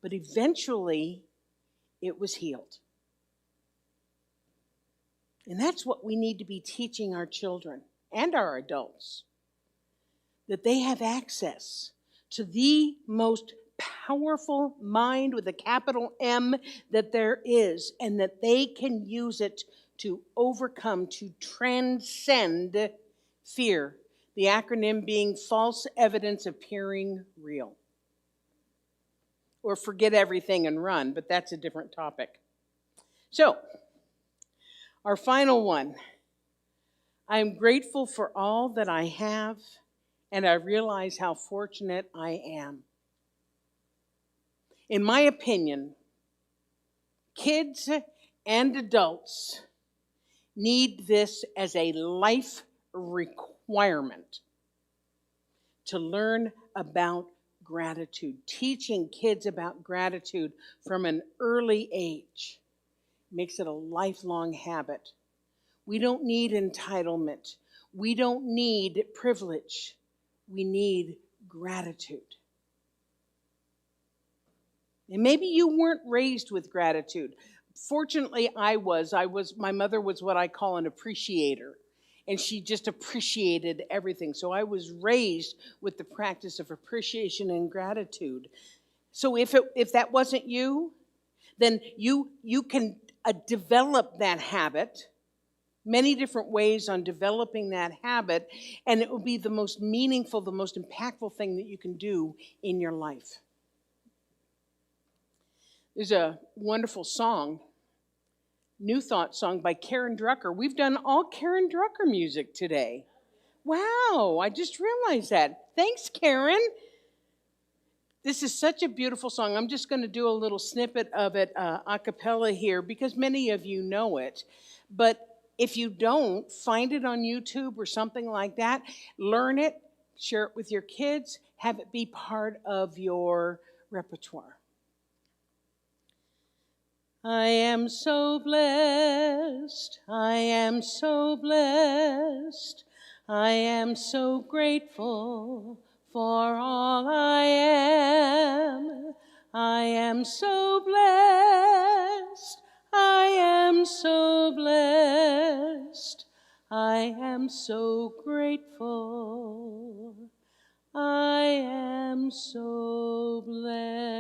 But eventually, it was healed. And that's what we need to be teaching our children and our adults, that they have access to the most powerful mind with a capital M that there is, and that they can use it to overcome, to transcend fear. The acronym being false evidence appearing real. Or forget everything and run, but that's a different topic. So, our final one. I am grateful for all that I have, and I realize how fortunate I am. In my opinion, kids and adults need this as a life requirement to learn about gratitude. Teaching kids about gratitude from an early age makes it a lifelong habit. We don't need entitlement. We don't need privilege. We need gratitude. And maybe you weren't raised with gratitude. Fortunately, I was. My mother was what I call an appreciator. And she just appreciated everything. So I was raised with the practice of appreciation and gratitude. So if that wasn't you, then you can develop that habit. Many different ways on developing that habit, and it will be the most meaningful, the most impactful thing that you can do in your life. There's a wonderful song, New Thought song by Karen Drucker. We've done all Karen Drucker music today. Wow, I just realized that. Thanks, Karen. This is such a beautiful song. I'm just going to do a little snippet of it a cappella here because many of you know it. But if you don't, find it on YouTube or something like that. Learn it, share it with your kids, have it be part of your repertoire. I am so blessed, I am so blessed, I am so grateful for all I am. I am so blessed, I am so blessed, I am so grateful, I am so blessed.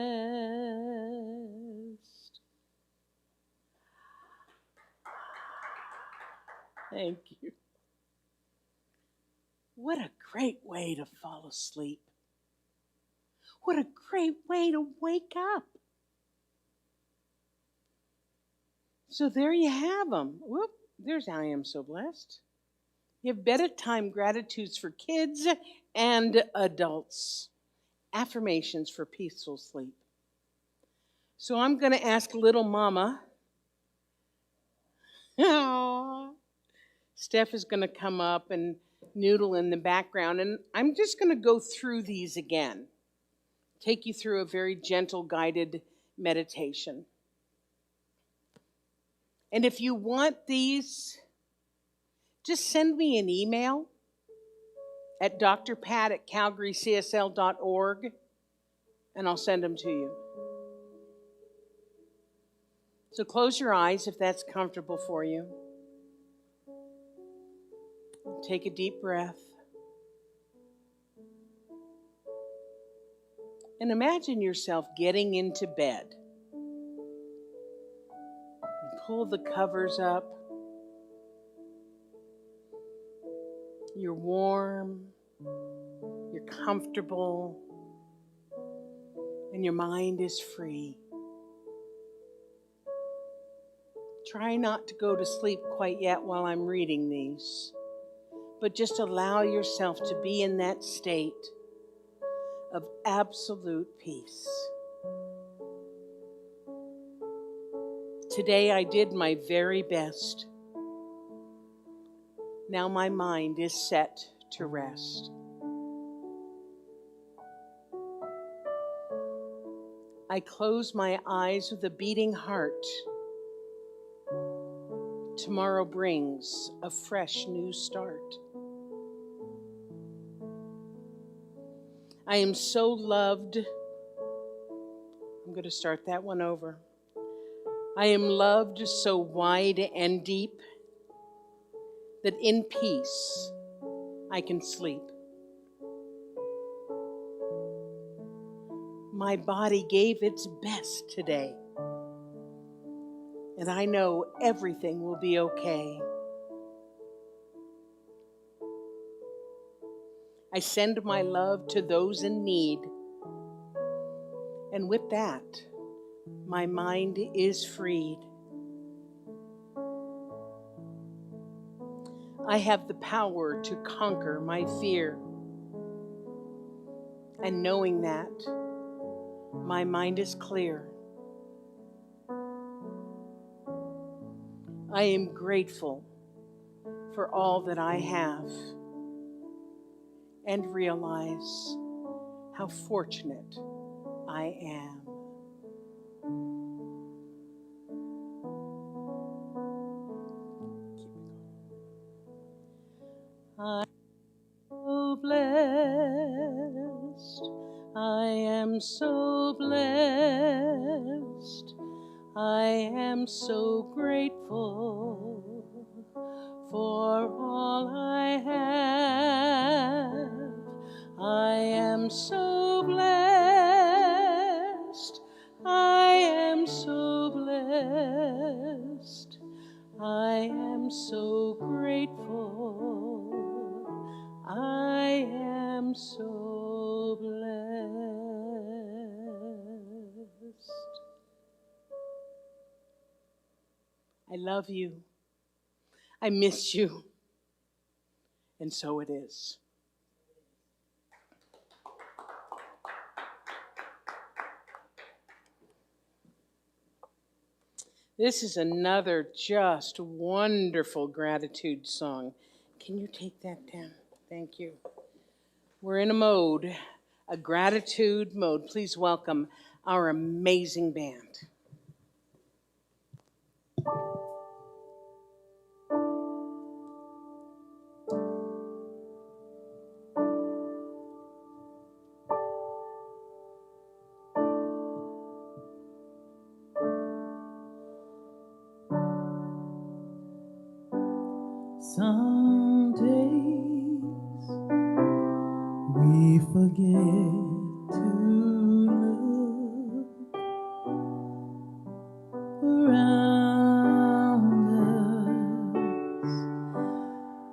Thank you. What a great way to fall asleep. What a great way to wake up. So there you have them. Whoop, there's I am so blessed. You have bedtime gratitudes for kids and adults. Affirmations for peaceful sleep. So I'm going to ask little mama. Steph is going to come up and noodle in the background, and I'm just going to go through these again. Take you through a very gentle, guided meditation. And if you want these, just send me an email at drpat@calgarycsl.org, and I'll send them to you. So close your eyes if that's comfortable for you. Take a deep breath. And imagine yourself getting into bed. Pull the covers up. You're warm, you're comfortable, and your mind is free. Try not to go to sleep quite yet while I'm reading these, but just allow yourself to be in that state of absolute peace. Today I did my very best. Now my mind is set to rest. I close my eyes with a beating heart. Tomorrow brings a fresh new start. I am so loved. I'm going to start that one over. I am loved so wide and deep that in peace I can sleep. My body gave its best today, and I know everything will be okay. I send my love to those in need, and with that, my mind is freed. I have the power to conquer my fear, and knowing that, my mind is clear. I am grateful for all that I have and realize how fortunate I am. I'm so blessed. I am so blessed. I am so grateful for all I have. I am so blessed. I am so blessed. I am so grateful. I am so blessed. I love you. I miss you. And so it is. This is another just wonderful gratitude song. Can you take that down? Thank you. We're in a gratitude mode. Please welcome our amazing band. Some days we forget to look around us.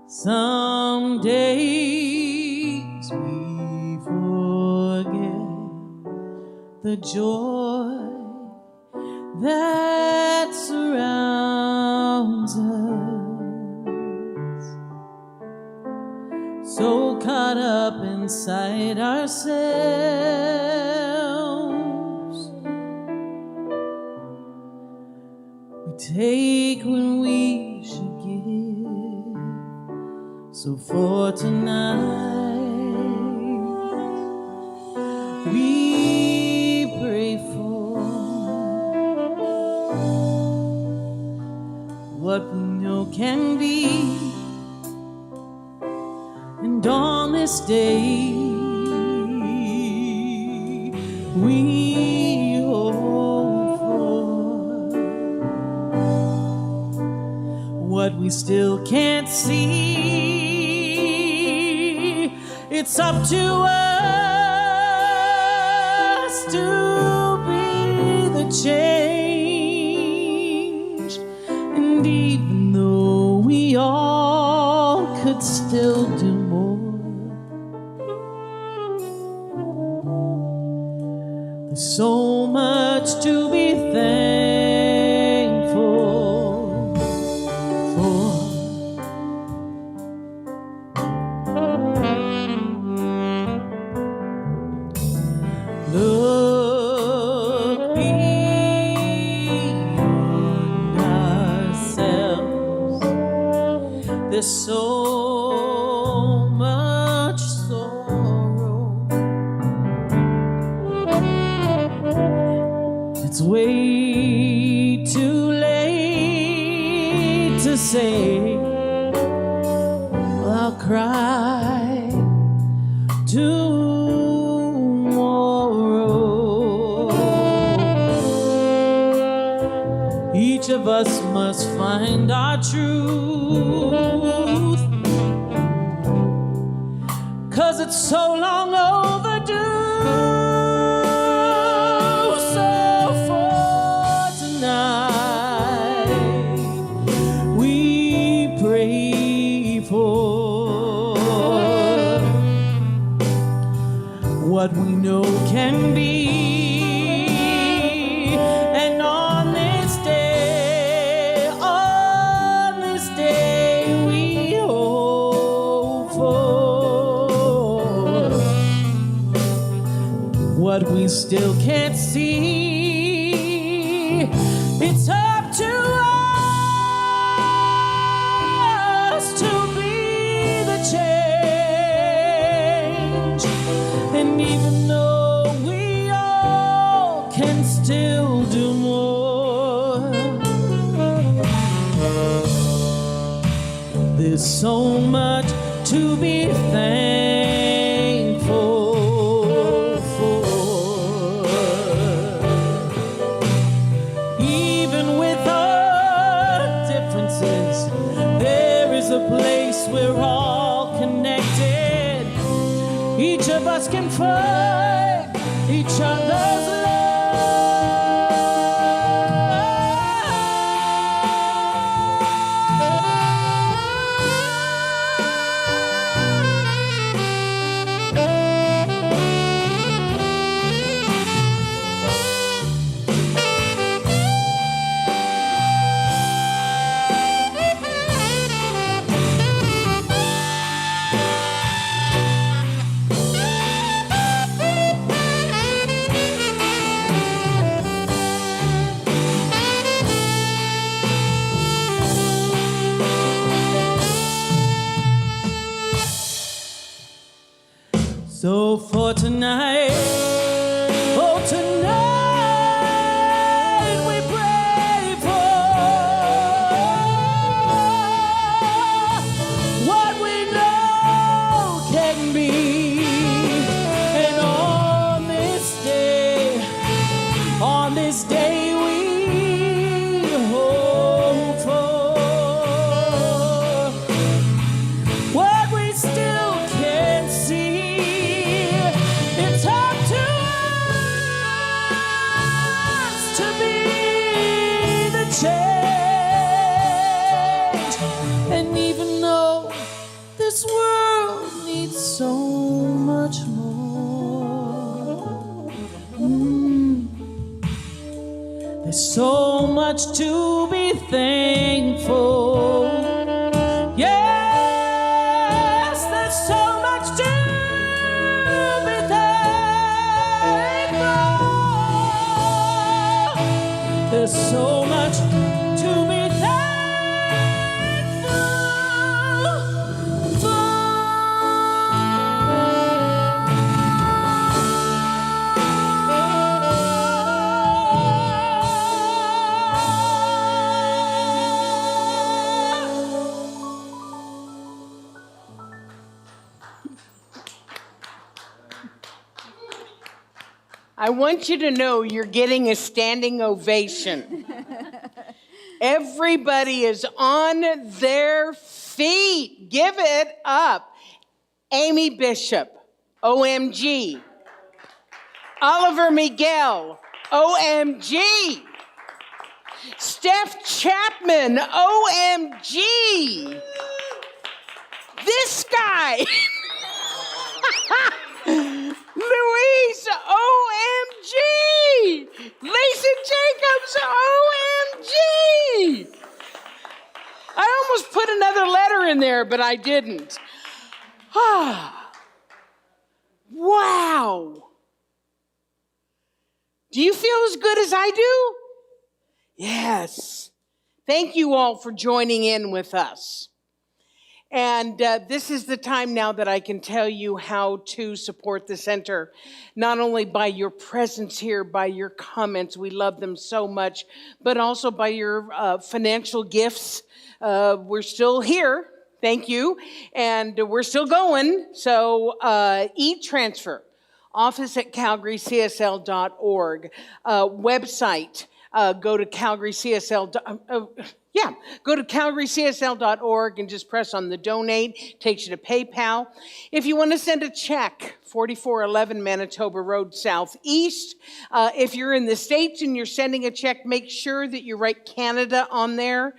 Some days we forget the joy that surrounds us. So caught up inside ourselves, we take when we should give. So for tonight, we pray for what we know can be. And on this day, we hope for what we still can't see. It's up to us to be the change. And even though we all could still do more, there's so much to be thankful for. Look beyond There's so much sorrow. It's way too late to say, I'll cry tomorrow. Each of us must find our truth, 'cause it's so long overdue. So for tonight, we pray for what we know can be. And on this day, we hope for what we still can't see. It's up to us to be the change. And even though we all can still do more, there's so much to be thankful for. Even with our differences, there is a place we're all connected. Each of us can find each other's love. So for tonight, oh tonight we pray for what we know can be. And on this day we hope for what we still can't see. It's up to us to be the change. And even though this world needs so much more, there's so much to be thankful. Yes, there's so much to be thankful. There's so much to be thankful for. I want you to know you're getting a standing ovation. Everybody is on their feet. Give it up. Amy Bishop, OMG. Oliver Miguel, OMG. Steph Chapman, OMG. This guy. Louise, OMG! Lisa Jacobs, OMG! I almost put another letter in there, but I didn't. Wow! Do you feel as good as I do? Yes. Thank you all for joining in with us. And this is the time now that I can tell you how to support the center, not only by your presence here, by your comments, we love them so much, but also by your financial gifts. We're still here, thank you, and we're still going, so e-transfer, office at calgarycsl.org, website, go to go to calgarycsl.org and just press on the donate. Takes you to PayPal. If you want to send a check, 4411 Manitoba Road Southeast. If you're in the States and you're sending a check, make sure that you write Canada on there.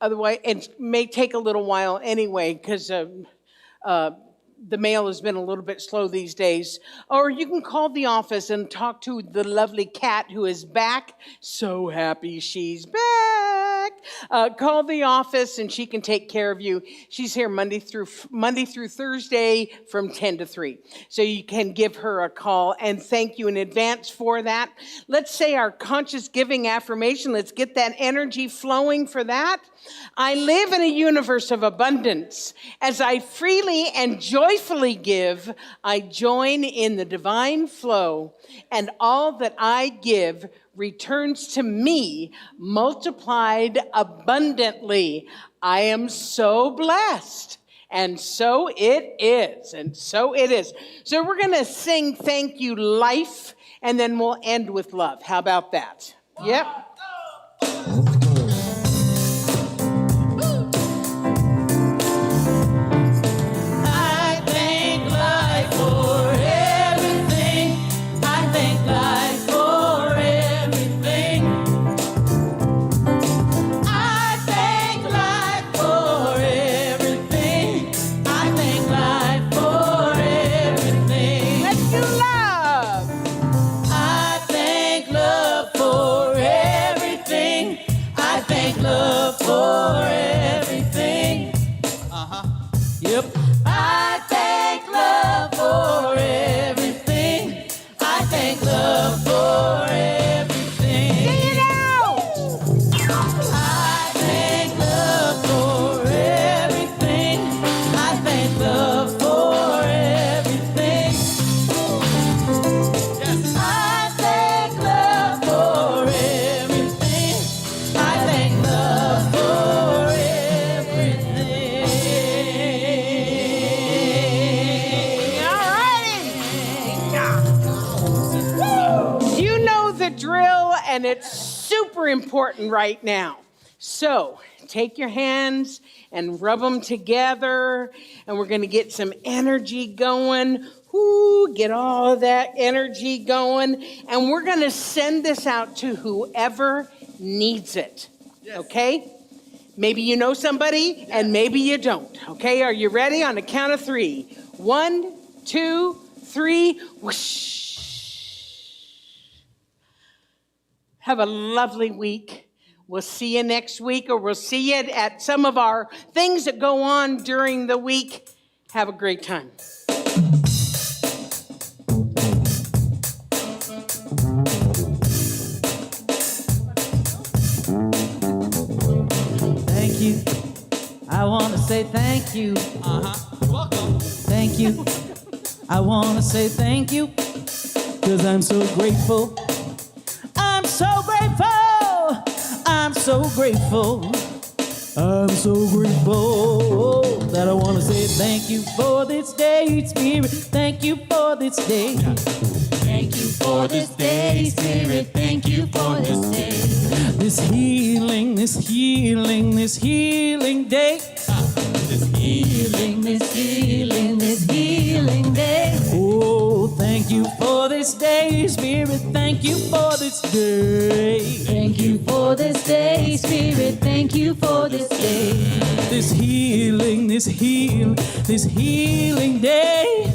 Otherwise, it may take a little while anyway, because the mail has been a little bit slow these days. Or you can call the office and talk to the lovely Kat, who is back. So happy she's back. Call the office and she can take care of you. She's here Monday through Thursday from 10 to 3. So you can give her a call, and thank you in advance for that. Let's say our conscious giving affirmation. Let's get that energy flowing for that. I live in a universe of abundance. As I freely and joyfully give, I join in the divine flow, and all that I give returns to me multiplied abundantly. I am so blessed. And so it is. And so it is. So we're going to sing Thank You Life, and then we'll end with love. How about that? Yep. And it's super important right now. So take your hands and rub them together, and we're going to get some energy going. Woo, get all of that energy going, and we're going to send this out to whoever needs it. Yes. Okay? Maybe you know somebody, and maybe you don't. Okay, are you ready? On the count of 3. 1, 2, 3. Whoosh. Have a lovely week. We'll see you next week, or we'll see you at some of our things that go on during the week. Have a great time. Thank you. I want to say thank you. Welcome. Thank you. I want to say thank you, 'cause I'm so grateful. I'm so grateful. I'm so grateful. I'm so grateful that I want to say thank you for this day, Spirit. Thank you for this day. Thank you for this day, Spirit. Thank you for this day. This healing, this healing, this healing day. This healing, this healing, this healing day. Oh, thank you for this day, Spirit. Thank you for this day. Thank you for this day, Spirit. Thank you for this day. This healing, this healing, this healing day.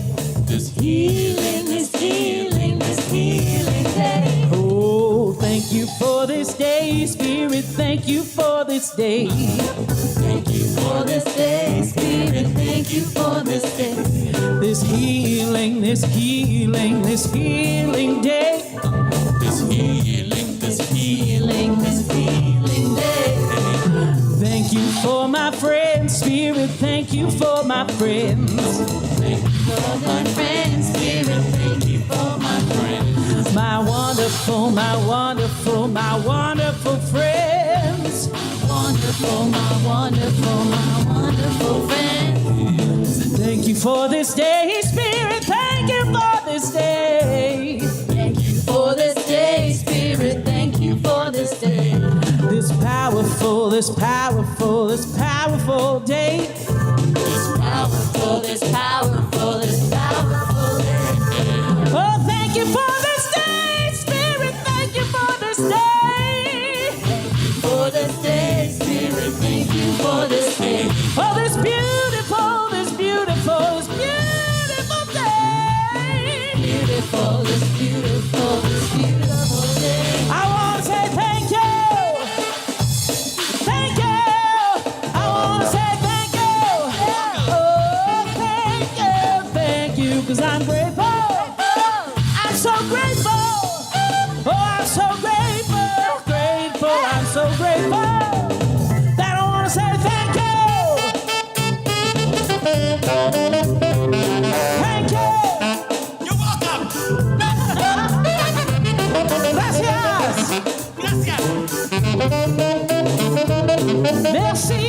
This healing, this healing, this healing day. Oh, thank you for this day, Spirit. Thank you for this day. Thank you for this day, Spirit. Thank you for this day. This healing, this healing, this healing day. This healing, this healing, this healing day. Thank you for my friend, Spirit. Thank you for my friends. Thank you for my friends, Spirit. Thank you for my friends. My wonderful, my wonderful, my wonderful friends. Wonderful, my wonderful, my wonderful friends. Thank you for this day, Spirit. Thank you for this day. Thank you for this day, Spirit. Thank you for this day. This powerful, this powerful, this powerful day. This powerful, this powerful, this powerful day. Oh, thank you for this day, Spirit. Thank you for this day. For this day, Spirit. Thank you for this day. Oh, this beautiful, this beautiful, this beautiful day. Beautiful, this beautiful, this beautiful day. I want to say thank you. Thank you. I want to say thank you. Oh, thank you, 'cause I'm grateful. I'm so grateful. Oh, I'm so grateful. Grateful, I'm so grateful. That I want to say thank you. Thank you. You're welcome. Gracias. Gracias. Merci.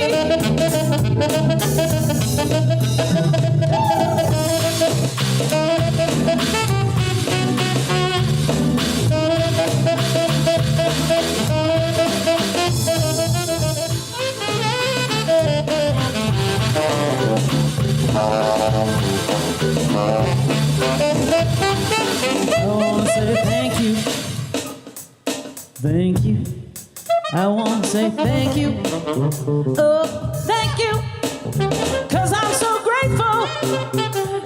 I want to say thank you. Thank you. I want to say thank you. Oh, thank you. 'Cause I'm so grateful.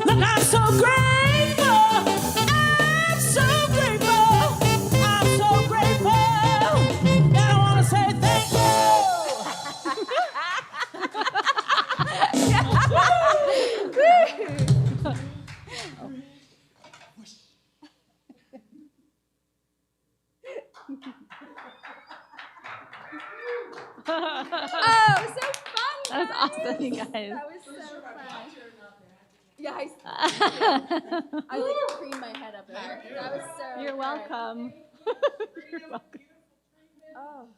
Look, I'm so grateful. I'm so grateful. I'm so grateful. And I want to say thank you. Oh, so fun! That was awesome, you guys. That was so fun. Yeah, I like creamed my head up there. That was so You're good. welcome. You're welcome. Oh.